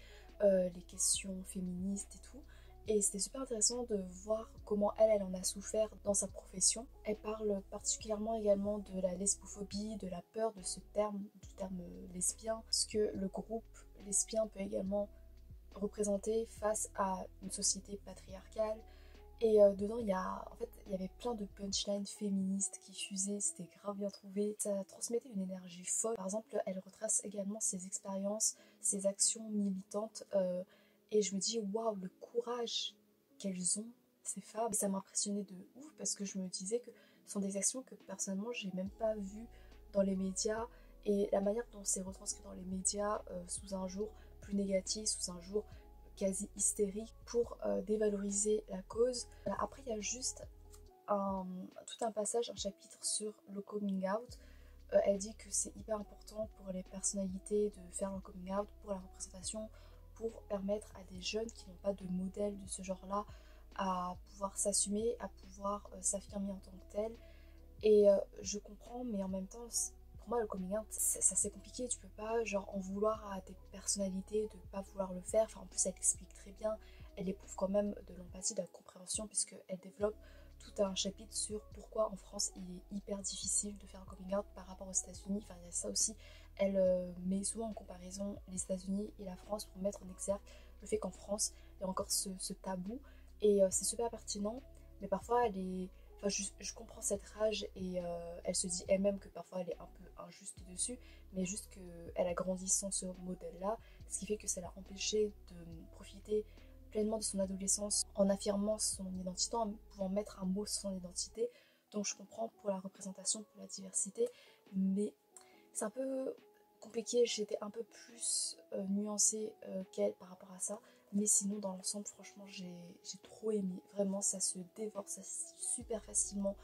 les questions féministes et tout. Et c'était super intéressant de voir comment elle en a souffert dans sa profession. Elle parle particulièrement également de la lesbophobie, de la peur de ce terme, du terme lesbien, ce que le groupe lesbien peut également représenter face à une société patriarcale. Et dedans, il y avait plein de punchlines féministes qui fusaient, c'était grave bien trouvé. Ça transmettait une énergie folle. Par exemple, elle retrace également ses expériences, ses actions militantes. Et je me dis, waouh, le courage qu'elles ont, ces femmes. Et ça m'impressionnait de ouf parce que je me disais que ce sont des actions que personnellement j'ai même pas vues dans les médias, et la manière dont c'est retranscrit dans les médias sous un jour plus négatif, sous un jour quasi hystérique pour dévaloriser la cause. Après il y a juste tout un passage, un chapitre sur le coming out. Elle dit que c'est hyper important pour les personnalités de faire leur coming out, pour la représentation, pour permettre à des jeunes qui n'ont pas de modèle de ce genre-là à pouvoir s'assumer, à pouvoir s'affirmer en tant que tel. Et je comprends, mais en même temps, pour moi, le coming out, c'est assez compliqué. Tu peux pas genre en vouloir à des personnalités de pas vouloir le faire. Enfin, en plus, elle explique très bien. Elle éprouve quand même de l'empathie, de la compréhension, puisqu'elle développe tout un chapitre sur pourquoi en France il est hyper difficile de faire un coming out par rapport aux États-Unis. Enfin, il y a ça aussi. Elle met souvent en comparaison les États-Unis et la France pour mettre en exergue le fait qu'en France, il y a encore ce tabou. Et c'est super pertinent, mais parfois elle est. Enfin, je comprends cette rage, et elle se dit elle-même que parfois elle est un peu injuste dessus, mais juste qu'elle a grandi sans ce modèle-là, ce qui fait que ça l'a empêchée de profiter pleinement de son adolescence en affirmant son identité, en pouvant mettre un mot sur son identité. Donc je comprends pour la représentation, pour la diversité, mais c'est un peu compliqué. J'étais un peu plus nuancée qu'elle par rapport à ça. Mais sinon, dans l'ensemble, franchement, j'ai trop aimé. Vraiment, ça se dévore, ça se lit super facilement.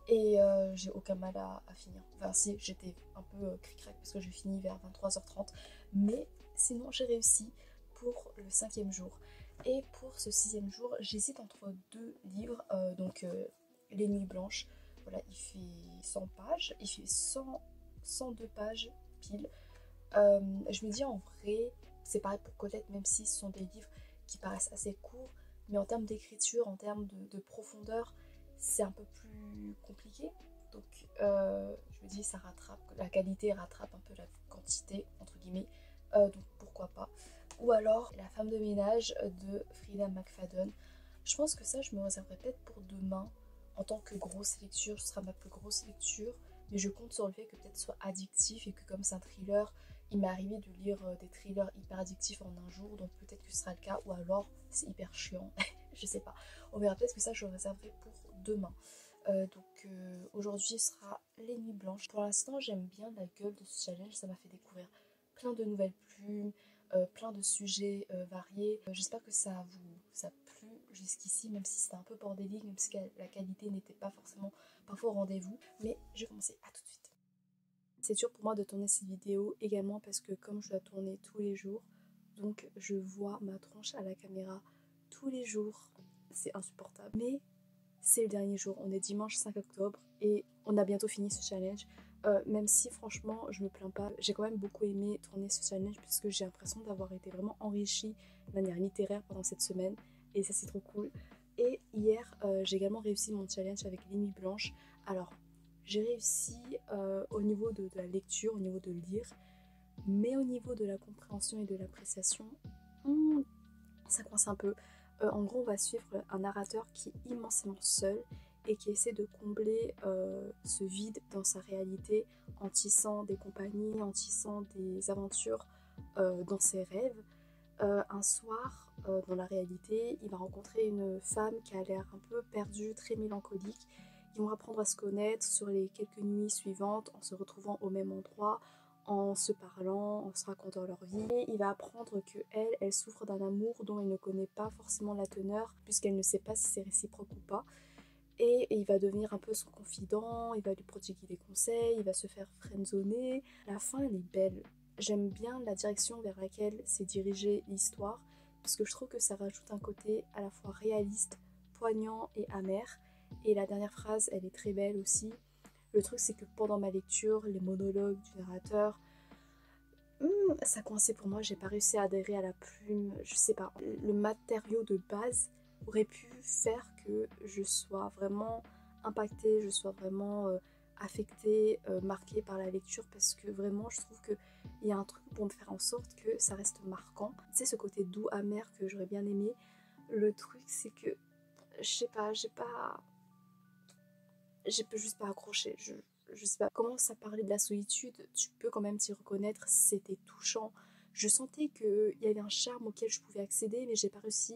Et j'ai aucun mal à finir. Enfin, si, j'étais un peu cric-crac parce que j'ai fini vers 23h30. Mais sinon, j'ai réussi pour le 5e jour. Et pour ce 6e jour, j'hésite entre deux livres. Les Nuits Blanches. Voilà, il fait 100 pages. Il fait 102 pages pile. Je me dis en vrai, c'est pareil pour Colette, même si ce sont des livres qui paraissent assez courts, mais en termes d'écriture, en termes de profondeur, c'est un peu plus compliqué. Donc je me dis ça rattrape, la qualité rattrape un peu la quantité, entre guillemets, donc pourquoi pas. Ou alors La femme de ménage de Frida McFadden. Je pense que ça, je me réserverai peut-être pour demain. En tant que grosse lecture, ce sera ma plus grosse lecture, mais je compte sur le fait que peut-être ce soit addictif et que comme c'est un thriller, il m'est arrivé de lire des thrillers hyper addictifs en un jour, donc peut-être que ce sera le cas, ou alors c'est hyper chiant, je sais pas. On verra, peut-être que ça je réserverai pour demain. Aujourd'hui sera Les Nuits Blanches. Pour l'instant, j'aime bien la gueule de ce challenge, ça m'a fait découvrir plein de nouvelles plumes, plein de sujets variés. J'espère que ça a plu jusqu'ici, même si c'était un peu bordélique, même si la qualité n'était pas forcément parfois au rendez-vous. Mais je vais commencer, à tout de suite. C'est dur pour moi de tourner cette vidéo également parce que comme je dois tourner tous les jours, donc je vois ma tronche à la caméra tous les jours. C'est insupportable. Mais c'est le dernier jour, on est dimanche 5 octobre et on a bientôt fini ce challenge. Même si franchement je me plains pas, j'ai quand même beaucoup aimé tourner ce challenge puisque j'ai l'impression d'avoir été vraiment enrichie de manière littéraire pendant cette semaine, et ça c'est trop cool. Et hier j'ai également réussi mon challenge avec Les Nuits Blanches. Alors j'ai réussi au niveau de la lecture, au niveau de lire, mais au niveau de la compréhension et de l'appréciation, ça coince un peu. En gros, on va suivre un narrateur qui est immensément seul et qui essaie de combler ce vide dans sa réalité en tissant des compagnies, en tissant des aventures dans ses rêves. Un soir, dans la réalité, il va rencontrer une femme qui a l'air un peu perdue, très mélancolique. Ils vont apprendre à se connaître sur les quelques nuits suivantes en se retrouvant au même endroit, en se parlant, en se racontant leur vie. Et il va apprendre que elle souffre d'un amour dont elle ne connaît pas forcément la teneur, puisqu'elle ne sait pas si c'est réciproque ou pas. Et il va devenir un peu son confident, il va lui prodiguer des conseils, il va se faire friendzoner. La fin, elle est belle. J'aime bien la direction vers laquelle s'est dirigée l'histoire, parce que je trouve que ça rajoute un côté à la fois réaliste, poignant et amer. Et la dernière phrase, elle est très belle aussi. Le truc, c'est que pendant ma lecture, les monologues du narrateur, ça coinçait pour moi, j'ai pas réussi à adhérer à la plume, je sais pas. Le matériau de base aurait pu faire que je sois vraiment impactée, je sois vraiment affectée, marquée par la lecture, parce que vraiment, je trouve qu'il y a un truc pour me faire en sorte que ça reste marquant. Tu sais, ce côté doux, amer que j'aurais bien aimé. Le truc, c'est que, je sais pas, j'ai juste pas accroché. Je sais pas, commence à parler de la solitude, tu peux quand même t'y reconnaître, c'était touchant. Je sentais qu'il y avait un charme auquel je pouvais accéder, mais j'ai pas réussi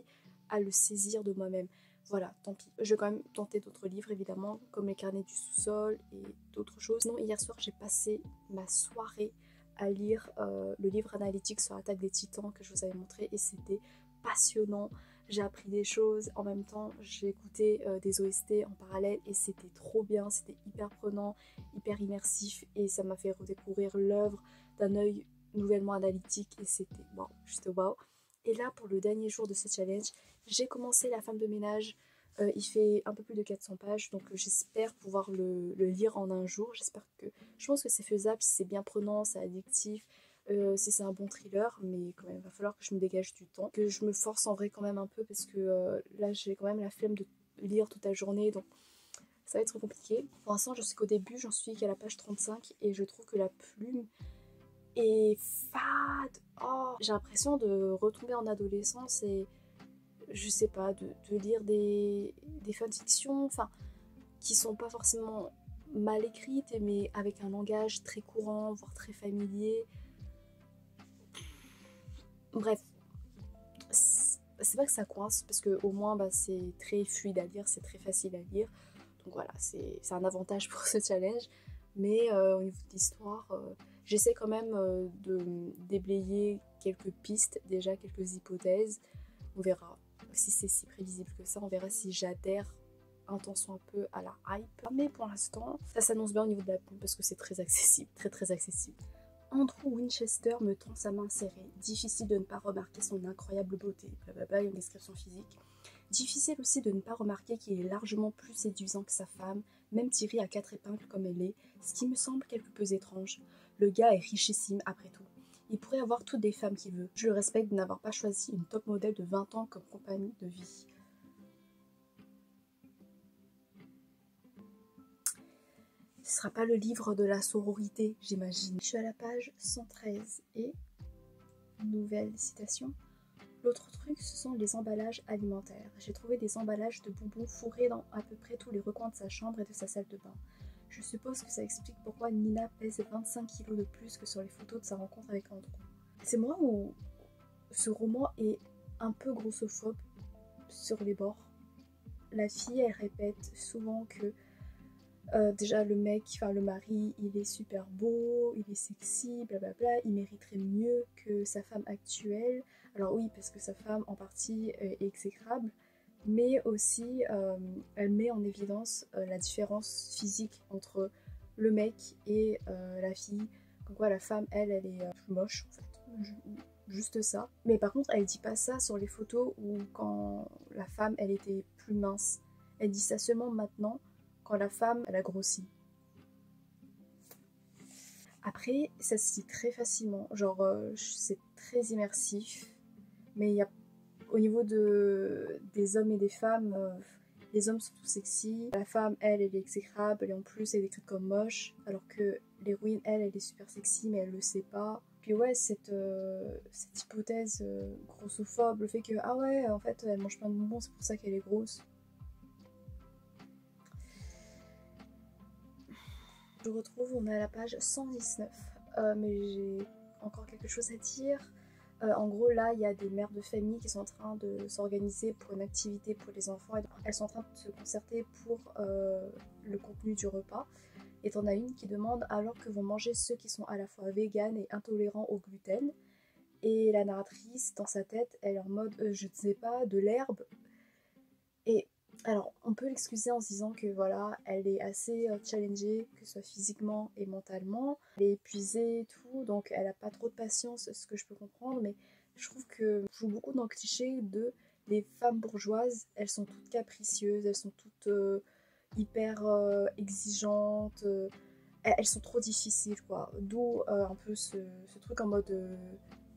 à le saisir de moi-même. Voilà, tant pis. Je vais quand même tenter d'autres livres évidemment, comme Les Carnets du sous-sol et d'autres choses. Sinon, hier soir, j'ai passé ma soirée à lire le livre analytique sur l'Attaque des Titans que je vous avais montré et c'était passionnant. J'ai appris des choses, en même temps j'ai écouté des OST en parallèle et c'était trop bien, c'était hyper prenant, hyper immersif et ça m'a fait redécouvrir l'œuvre d'un œil nouvellement analytique et c'était wow, juste wow. Et là pour le dernier jour de ce challenge, j'ai commencé La femme de ménage. Il fait un peu plus de 400 pages, donc j'espère pouvoir le lire en un jour. Je pense que c'est faisable, si c'est bien prenant, c'est addictif, si c'est un bon thriller, mais quand même, il va falloir que je me dégage du temps, que je me force en vrai quand même un peu, parce que là, j'ai quand même la flemme de lire toute la journée, donc ça va être compliqué. Pour l'instant, je sais qu'au début, j'en suis qu'à la page 35, et je trouve que la plume est fade. Oh, j'ai l'impression de retomber en adolescence et je sais pas, de lire des fanfictions, enfin, qui sont pas forcément mal écrites, mais avec un langage très courant, voire très familier. Bref, c'est pas que ça coince, parce que au moins bah, c'est très fluide à lire, c'est très facile à lire. Donc voilà, c'est un avantage pour ce challenge. Mais au niveau de l'histoire, j'essaie quand même de déblayer quelques pistes, déjà quelques hypothèses. On verra si c'est si prévisible que ça, on verra si j'adhère un temps un peu à la hype. Mais pour l'instant, ça s'annonce bien au niveau de la pub parce que c'est très accessible, très très accessible. Andrew Winchester me tend sa main serrée. Difficile de ne pas remarquer son incroyable beauté. Blablabla, une description physique. Difficile aussi de ne pas remarquer qu'il est largement plus séduisant que sa femme, même tirée à 4 épingles comme elle est, ce qui me semble quelque peu étrange. Le gars est richissime après tout. Il pourrait avoir toutes les femmes qu'il veut. Je le respecte de n'avoir pas choisi une top modèle de 20 ans comme compagnie de vie. Ce sera pas le livre de la sororité, j'imagine. Je suis à la page 113 et nouvelle citation. L'autre truc, ce sont les emballages alimentaires. J'ai trouvé des emballages de bonbons fourrés dans à peu près tous les recoins de sa chambre et de sa salle de bain. Je suppose que ça explique pourquoi Nina pèse 25 kilos de plus que sur les photos de sa rencontre avec Andrew. C'est moi où ce roman est un peu grossophobe sur les bords. La fille, elle répète souvent que déjà le mec, enfin le mari, il est super beau, il est sexy, blablabla, il mériterait mieux que sa femme actuelle. Alors oui, parce que sa femme en partie est exécrable, mais aussi elle met en évidence la différence physique entre le mec et la fille. Donc quoi, la femme, elle est plus moche en fait. Juste ça. Mais par contre, elle dit pas ça sur les photos où quand la femme, elle était plus mince. Elle dit ça seulement maintenant quand la femme, elle a grossi. Après, ça se lit très facilement. Genre, c'est très immersif. Mais il y a, au niveau des hommes et des femmes, les hommes sont tous sexy. La femme, elle est exécrable. Et en plus, elle est décrite comme moche. Alors que l'héroïne, elle est super sexy, mais elle le sait pas. Puis ouais, cette hypothèse grossophobe, le fait que, ah ouais, en fait, elle mange plein de bonbons, c'est pour ça qu'elle est grosse. Je retrouve, on est à la page 119, mais j'ai encore quelque chose à dire. En gros, là, il y a des mères de famille qui sont en train de s'organiser pour une activité pour les enfants. Elles sont en train de se concerter pour le contenu du repas. Et t'en as une qui demande alors que vont manger ceux qui sont à la fois véganes et intolérants au gluten. Et la narratrice, dans sa tête, elle est en mode je ne sais pas, de l'herbe. Et alors, on peut l'excuser en se disant que voilà, elle est assez challengée, que ce soit physiquement et mentalement. Elle est épuisée et tout, donc elle a pas trop de patience, ce que je peux comprendre. Mais je trouve que je joue beaucoup dans le cliché de les femmes bourgeoises, elles sont toutes capricieuses, elles sont toutes hyper exigeantes. Elles sont trop difficiles, quoi. D'où un peu ce truc en mode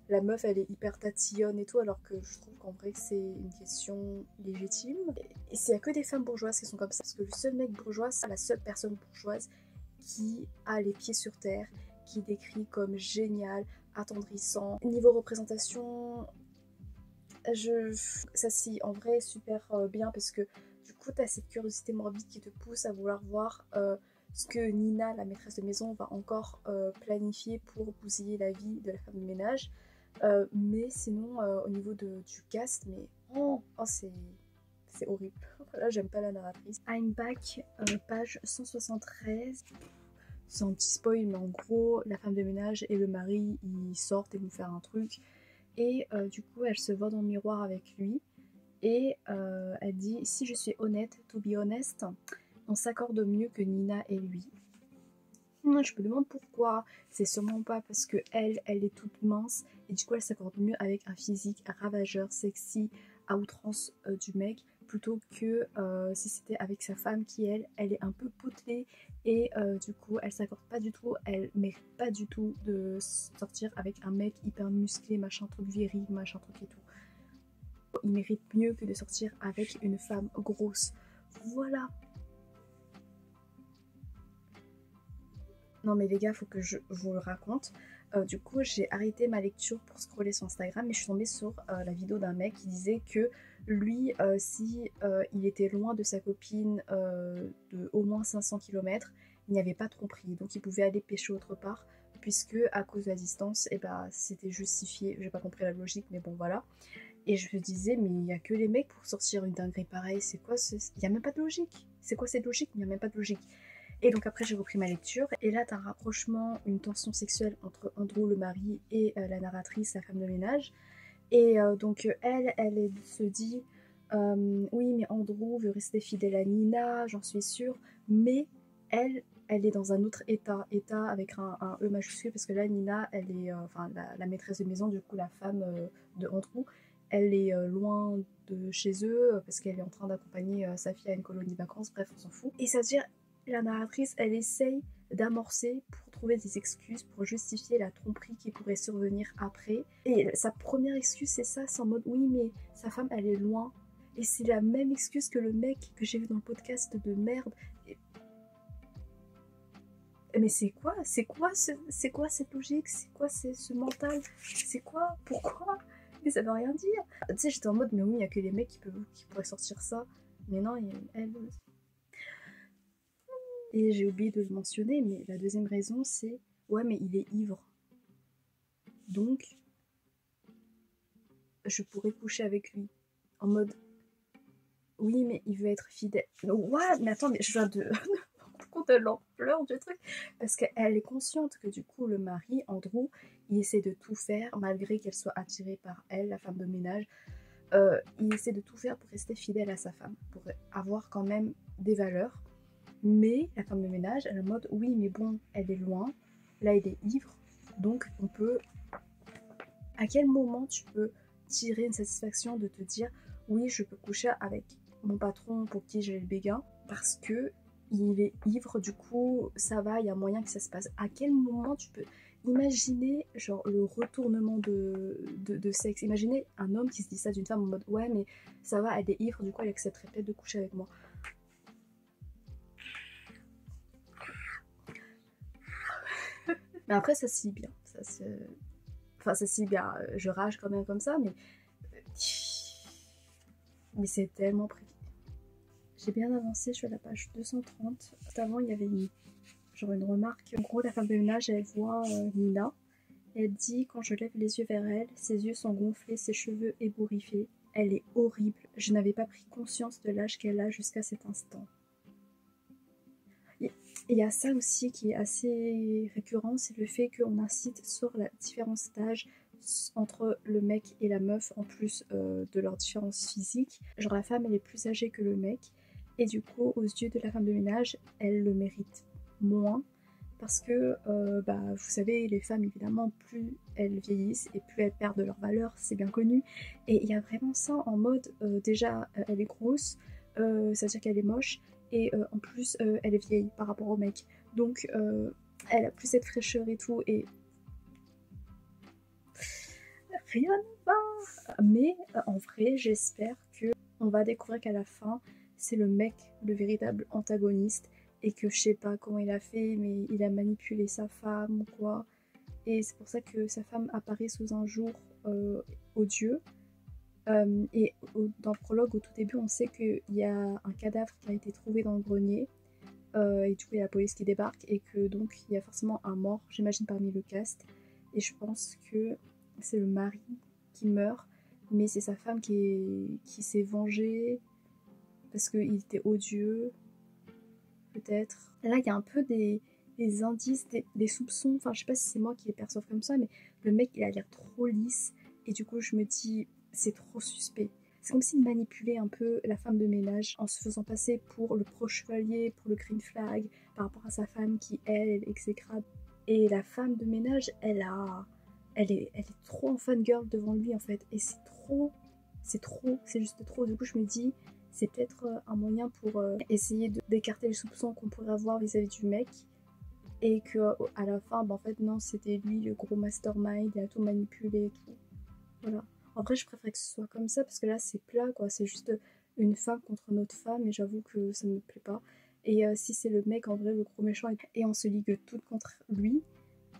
la meuf elle est hyper tatillonne et tout, alors que je trouve qu'en vrai c'est une question légitime. Et c'est que des femmes bourgeoises qui sont comme ça, parce que le seul mec bourgeois, c'est la seule personne bourgeoise qui a les pieds sur terre, qui décrit comme génial, attendrissant. Niveau représentation, ça s'y en vrai super bien, parce que du coup t'as cette curiosité morbide qui te pousse à vouloir voir ce que Nina, la maîtresse de maison, va encore planifier pour bousiller la vie de la femme de ménage. Mais sinon, au niveau du cast, mais Oh, c'est horrible. Là, j'aime pas la narratrice. I'm Back, page 173. C'est un petit spoil, mais en gros, la femme de ménage et le mari, ils sortent et vont faire un truc. Et du coup, elle se voit dans le miroir avec lui. Et elle dit, si je suis honnête, to be honest, on s'accorde mieux que Nina et lui. Je me demande pourquoi. C'est sûrement pas parce que elle est toute mince et du coup elle s'accorde mieux avec un physique ravageur, sexy, à outrance du mec, plutôt que si c'était avec sa femme qui elle est un peu potelée et du coup elle s'accorde pas du tout, elle mérite pas du tout de sortir avec un mec hyper musclé, machin truc viril, machin truc et tout. Il mérite mieux que de sortir avec une femme grosse. Voilà. Non mais les gars, faut que je vous le raconte. Du coup, j'ai arrêté ma lecture pour scroller sur Instagram et je suis tombée sur la vidéo d'un mec qui disait que lui, si il était loin de sa copine de au moins 500 km, il n'y avait pas de tromperie. Donc il pouvait aller pêcher autre part, puisque à cause de la distance, et bah, c'était justifié. J'ai pas compris la logique, mais bon voilà. Et je me disais, mais il n'y a que les mecs pour sortir une dinguerie pareille. C'est quoi ce... Il n'y a même pas de logique. C'est quoi cette logique? Il n'y a même pas de logique. Et donc après j'ai repris ma lecture et là t'as un rapprochement, une tension sexuelle entre Andrew le mari et la narratrice, la femme de ménage. Et donc elle se dit oui mais Andrew veut rester fidèle à Nina, j'en suis sûre, mais elle est dans un autre état avec un E majuscule parce que là Nina elle est, enfin la maîtresse de maison, du coup la femme de Andrew, elle est loin de chez eux parce qu'elle est en train d'accompagner sa fille à une colonie de vacances, bref on s'en fout. Et ça veut dire la narratrice, elle essaye d'amorcer pour trouver des excuses pour justifier la tromperie qui pourrait survenir après. Et sa première excuse, c'est ça, c'est en mode oui, mais sa femme, elle est loin. Et c'est la même excuse que le mec que j'ai vu dans le podcast de merde. Mais c'est quoi cette logique? C'est quoi ce mental? C'est quoi? Pourquoi? Mais ça veut rien dire. Tu sais, j'étais en mode, mais oui, il n'y a que les mecs qui pourraient sortir ça. Mais non, elle aussi. Et j'ai oublié de le mentionner, mais la deuxième raison, c'est ouais, mais il est ivre. Donc, je pourrais coucher avec lui. En mode, oui, mais il veut être fidèle. What? Mais attends, mais je viens de rendre compte de l'ampleur du truc. Parce qu'elle est consciente que du coup, le mari, Andrew, il essaie de tout faire, malgré qu'elle soit attirée par elle, la femme de ménage. Il essaie de tout faire pour rester fidèle à sa femme, pour avoir quand même des valeurs. Mais la femme de ménage, elle est en mode oui, mais bon, elle est loin, là elle est ivre, donc on peut. À quel moment tu peux tirer une satisfaction de te dire oui, je peux coucher avec mon patron pour qui j'ai le béguin parce que il est ivre, du coup ça va, il y a moyen que ça se passe. À quel moment tu peux imaginer genre le retournement de sexe? Imaginez un homme qui se dit ça d'une femme en mode ouais, mais ça va, elle est ivre, du coup elle accepterait peut-être de coucher avec moi. Mais après, ça se lit bien. Enfin, ça se lit bien. Je rage quand même comme ça, mais c'est tellement précis. J'ai bien avancé, je suis à la page 230. Juste avant, il y avait une remarque. En gros, la femme de ménage, elle voit Nina. Elle dit, quand je lève les yeux vers elle, ses yeux sont gonflés, ses cheveux ébouriffés. Elle est horrible. Je n'avais pas pris conscience de l'âge qu'elle a jusqu'à cet instant. Il y a ça aussi qui est assez récurrent, c'est le fait qu'on incite sur la différence d'âge entre le mec et la meuf, en plus de leur différence physique. Genre la femme elle est plus âgée que le mec, et du coup aux yeux de la femme de ménage, elle le mérite moins, parce que vous savez, les femmes évidemment, plus elles vieillissent et plus elles perdent de leur valeur, c'est bien connu. Et il y a vraiment ça en mode, déjà elle est grosse, ça veut dire qu'elle est moche, et en plus elle est vieille par rapport au mec, donc elle a plus cette fraîcheur et tout, et rien ne va. Mais en vrai, j'espère que on va découvrir qu'à la fin c'est le mec le véritable antagoniste, et que je sais pas comment il a fait, mais il a manipulé sa femme ou quoi, et c'est pour ça que sa femme apparaît sous un jour odieux. Et dans le prologue, au tout début, on sait qu'il y a un cadavre qui a été trouvé dans le grenier, et du coup il y a la police qui débarque, et que donc il y a forcément un mort, j'imagine, parmi le cast, et je pense que c'est le mari qui meurt, mais c'est sa femme qui s'est vengée parce qu'il était odieux, peut-être. Là, il y a un peu des indices, des soupçons, enfin je sais pas si c'est moi qui les perçois comme ça, mais le mec il a l'air trop lisse, et du coup je me dis c'est trop suspect. C'est comme s'il manipulait un peu la femme de ménage en se faisant passer pour le pro-chevalier, pour le green flag, par rapport à sa femme qui, elle, est exécrable. Et la femme de ménage, elle est trop en fangirl devant lui en fait. Et c'est juste trop. Du coup, je me dis, c'est peut-être un moyen pour essayer d'écarter les soupçons qu'on pourrait avoir vis-à-vis du mec. Et que à la fin, bah, en fait, non, c'était lui le gros mastermind, il a tout manipulé et tout. Voilà. En vrai, je préfère que ce soit comme ça parce que là, c'est plat, quoi. C'est juste une femme contre une autre femme et j'avoue que ça me plaît pas. Et si c'est le mec, en vrai, le gros méchant, et on se ligue toutes contre lui,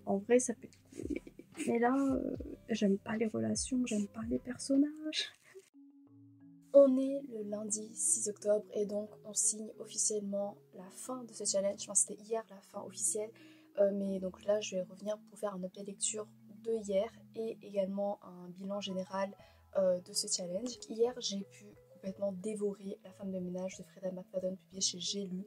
en vrai, ça peut être cool. Mais là, j'aime pas les relations, j'aime pas les personnages. On est le lundi 6 octobre et donc on signe officiellement la fin de ce challenge. Enfin, c'était hier la fin officielle, mais donc là je vais revenir pour faire un update lecture de hier et également un bilan général de ce challenge. Hier j'ai pu complètement dévorer La femme de ménage de Freida McFadden publiée chez J'ai lu.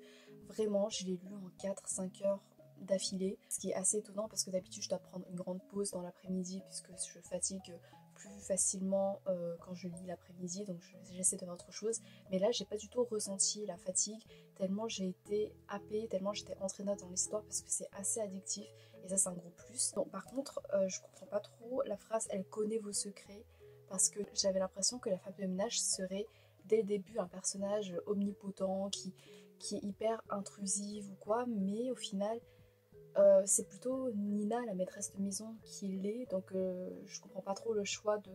Vraiment, je l'ai lu en 4-5 heures d'affilée, ce qui est assez étonnant parce que d'habitude je dois prendre une grande pause dans l'après-midi puisque je fatigue plus facilement quand je lis l'après-midi, donc j'essaie de faire autre chose. Mais là, j'ai pas du tout ressenti la fatigue, tellement j'ai été happée, tellement j'étais entraînée dans l'histoire parce que c'est assez addictif et ça, c'est un gros plus. Donc, par contre, je comprends pas trop la phrase elle connaît vos secrets parce que j'avais l'impression que la femme de ménage serait dès le début un personnage omnipotent qui est hyper intrusive ou quoi, mais au final. C'est plutôt Nina, la maîtresse de maison, qui l'est, donc je comprends pas trop le choix de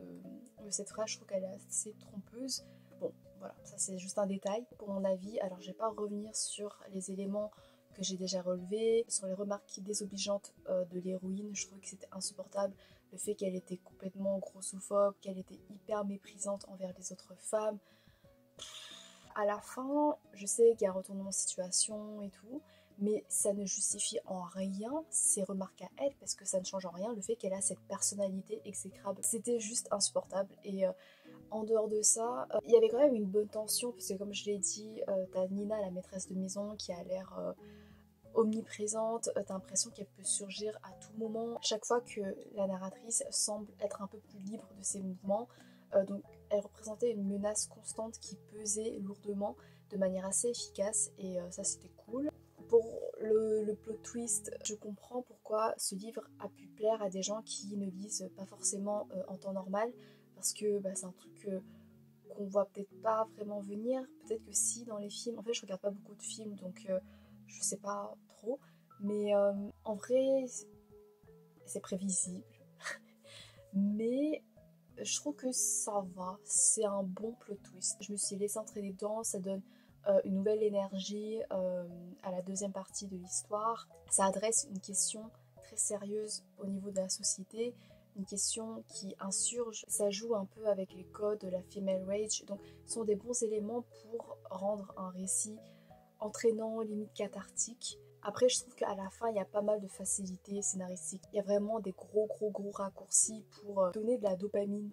cette phrase, je trouve qu'elle est assez trompeuse. Bon, voilà, ça c'est juste un détail. Pour mon avis, alors je vais pas revenir sur les éléments que j'ai déjà relevés, sur les remarques désobligeantes de l'héroïne, je trouve que c'était insupportable. Le fait qu'elle était complètement grossophobe, qu'elle était hyper méprisante envers les autres femmes. À la fin, je sais qu'il y a un retournement de situation et tout, mais ça ne justifie en rien ses remarques à elle, parce que ça ne change en rien le fait qu'elle a cette personnalité exécrable. C'était juste insupportable. Et en dehors de ça, il y avait quand même une bonne tension, parce que comme je l'ai dit, t'as Nina, la maîtresse de maison, qui a l'air omniprésente, t'as l'impression qu'elle peut surgir à tout moment. Chaque fois que la narratrice semble être un peu plus libre de ses mouvements, donc elle représentait une menace constante qui pesait lourdement de manière assez efficace et ça c'était cool. Pour le plot twist, je comprends pourquoi ce livre a pu plaire à des gens qui ne lisent pas forcément en temps normal, parce que bah, c'est un truc qu'on voit peut-être pas vraiment venir. Peut-être que si dans les films, en fait je regarde pas beaucoup de films donc je sais pas trop, mais en vrai c'est prévisible. Mais je trouve que ça va, c'est un bon plot twist. Je me suis laissée entraîner dedans, ça donne une nouvelle énergie à la deuxième partie de l'histoire. Ça adresse une question très sérieuse au niveau de la société, une question qui insurge. Ça joue un peu avec les codes de la female rage, donc ce sont des bons éléments pour rendre un récit entraînant, limite cathartique. Après, je trouve qu'à la fin, il y a pas mal de facilités scénaristiques. Il y a vraiment des gros raccourcis pour donner de la dopamine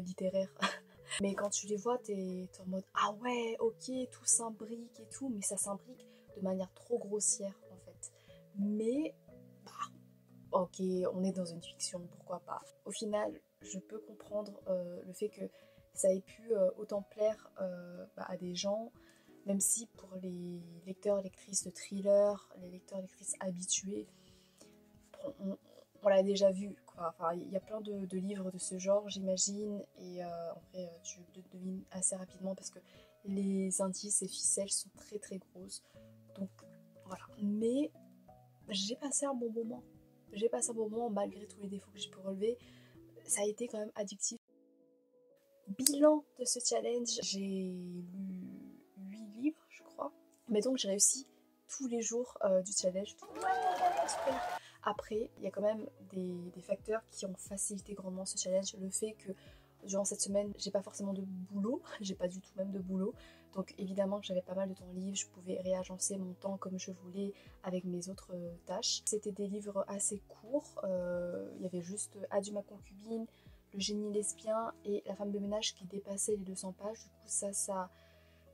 littéraire. Mais quand tu les vois, t'es en mode ah ouais, ok, tout s'imbrique et tout, mais ça s'imbrique de manière trop grossière en fait. Mais bah, ok, on est dans une fiction, pourquoi pas. Au final, je peux comprendre le fait que ça ait pu autant plaire bah, à des gens. Même si pour les lecteurs, lectrices de thriller, les lecteurs, lectrices habitués, on l'a déjà vu, quoi. Enfin, il y a plein de livres de ce genre, j'imagine, et en vrai, tu le devines assez rapidement parce que les indices et ficelles sont très grosses. Donc voilà. Mais j'ai passé un bon moment. J'ai passé un bon moment malgré tous les défauts que j'ai pu relever. Ça a été quand même addictif. Bilan de ce challenge, j'ai lu 8 livres, je crois. Mais donc j'ai réussi tous les jours du challenge. Ouais, super. Après, il y a quand même des facteurs qui ont facilité grandement ce challenge. Le fait que durant cette semaine, j'ai pas forcément de boulot, j'ai pas du tout même de boulot. Donc évidemment que j'avais pas mal de temps libre, je pouvais réagencer mon temps comme je voulais avec mes autres tâches. C'était des livres assez courts, il y avait juste Adieu ma concubine, Le génie lesbien et La femme de ménage qui dépassaient les 200 pages. Du coup ça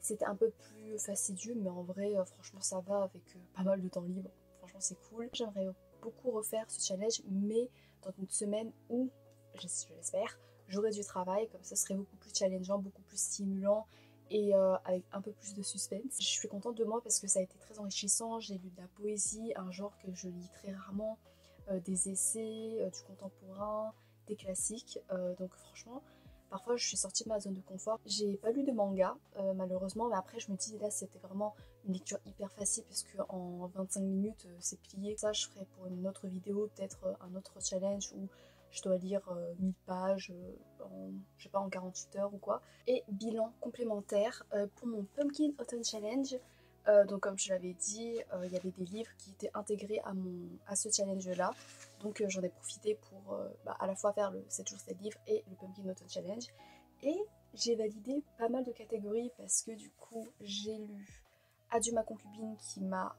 c'était un peu plus fastidieux, mais en vrai franchement ça va avec pas mal de temps libre. Franchement c'est cool. J'aimerais beaucoup refaire ce challenge, mais dans une semaine où, je l'espère, j'aurai du travail, comme ça serait beaucoup plus challengeant, beaucoup plus stimulant et avec un peu plus de suspense. Je suis contente de moi parce que ça a été très enrichissant. J'ai lu de la poésie, un genre que je lis très rarement, des essais, du contemporain, des classiques. Donc franchement, parfois je suis sortie de ma zone de confort. J'ai pas lu de manga malheureusement, mais après je me dis là c'était vraiment une lecture hyper facile parce qu'en 25 minutes c'est plié. Ça je ferai pour une autre vidéo, peut-être un autre challenge où je dois lire 1000 pages je sais pas, en 48 heures ou quoi. Et bilan complémentaire pour mon Pumpkin Autumn Challenge. Donc comme je l'avais dit, il y avait des livres qui étaient intégrés à ce challenge là. Donc j'en ai profité pour à la fois faire le 7 jours 7 livres et le Pumpkin Autumn Challenge. Et j'ai validé pas mal de catégories parce que du coup j'ai lu Adieu ma concubine qui m'a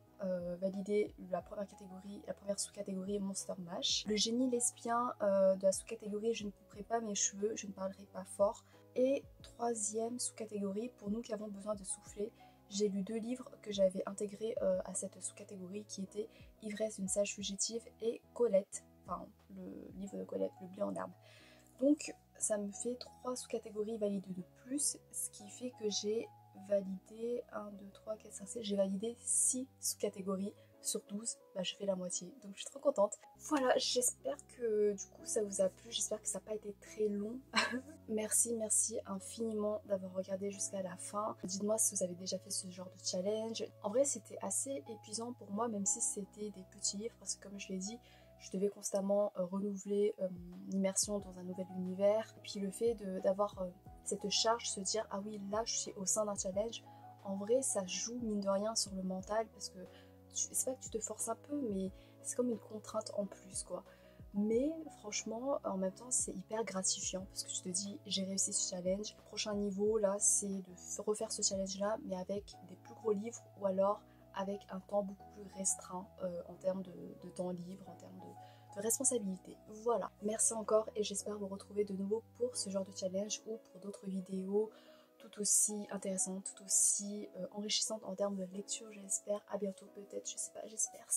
validé la première catégorie, la première sous-catégorie Monster Mash. Le génie lesbien de la sous-catégorie Je ne couperai pas mes cheveux, je ne parlerai pas fort. Et troisième sous-catégorie Pour nous qui avons besoin de souffler. J'ai lu 2 livres que j'avais intégrés à cette sous-catégorie qui étaient Ivresse d'une sage fugitive et Colette, enfin le livre de Colette, Le blé en herbe. Donc ça me fait 3 sous-catégories validées de plus, ce qui fait que j'ai validé 1, 2, 3, 4, 5, 6, j'ai validé 6 sous-catégories sur 12, bah je fais la moitié, donc je suis trop contente. Voilà, j'espère que du coup ça vous a plu, j'espère que ça n'a pas été très long. Merci infiniment d'avoir regardé jusqu'à la fin. Dites-moi si vous avez déjà fait ce genre de challenge. En vrai c'était assez épuisant pour moi, même si c'était des petits livres, parce que comme je l'ai dit, je devais constamment renouveler mon immersion dans un nouvel univers. Et puis le fait d'avoir cette charge, se dire ah oui là je suis au sein d'un challenge, en vrai ça joue mine de rien sur le mental parce que c'est pas que tu te forces un peu, mais c'est comme une contrainte en plus quoi. Mais franchement en même temps c'est hyper gratifiant parce que tu te dis j'ai réussi ce challenge. Le prochain niveau là c'est de refaire ce challenge là mais avec des plus gros livres ou alors avec un temps beaucoup plus restreint en termes de temps libre, en termes de responsabilité. Voilà, merci encore et j'espère vous retrouver de nouveau pour ce genre de challenge ou pour d'autres vidéos tout aussi intéressantes, tout aussi enrichissantes en termes de lecture, j'espère. À bientôt peut-être, je sais pas, j'espère.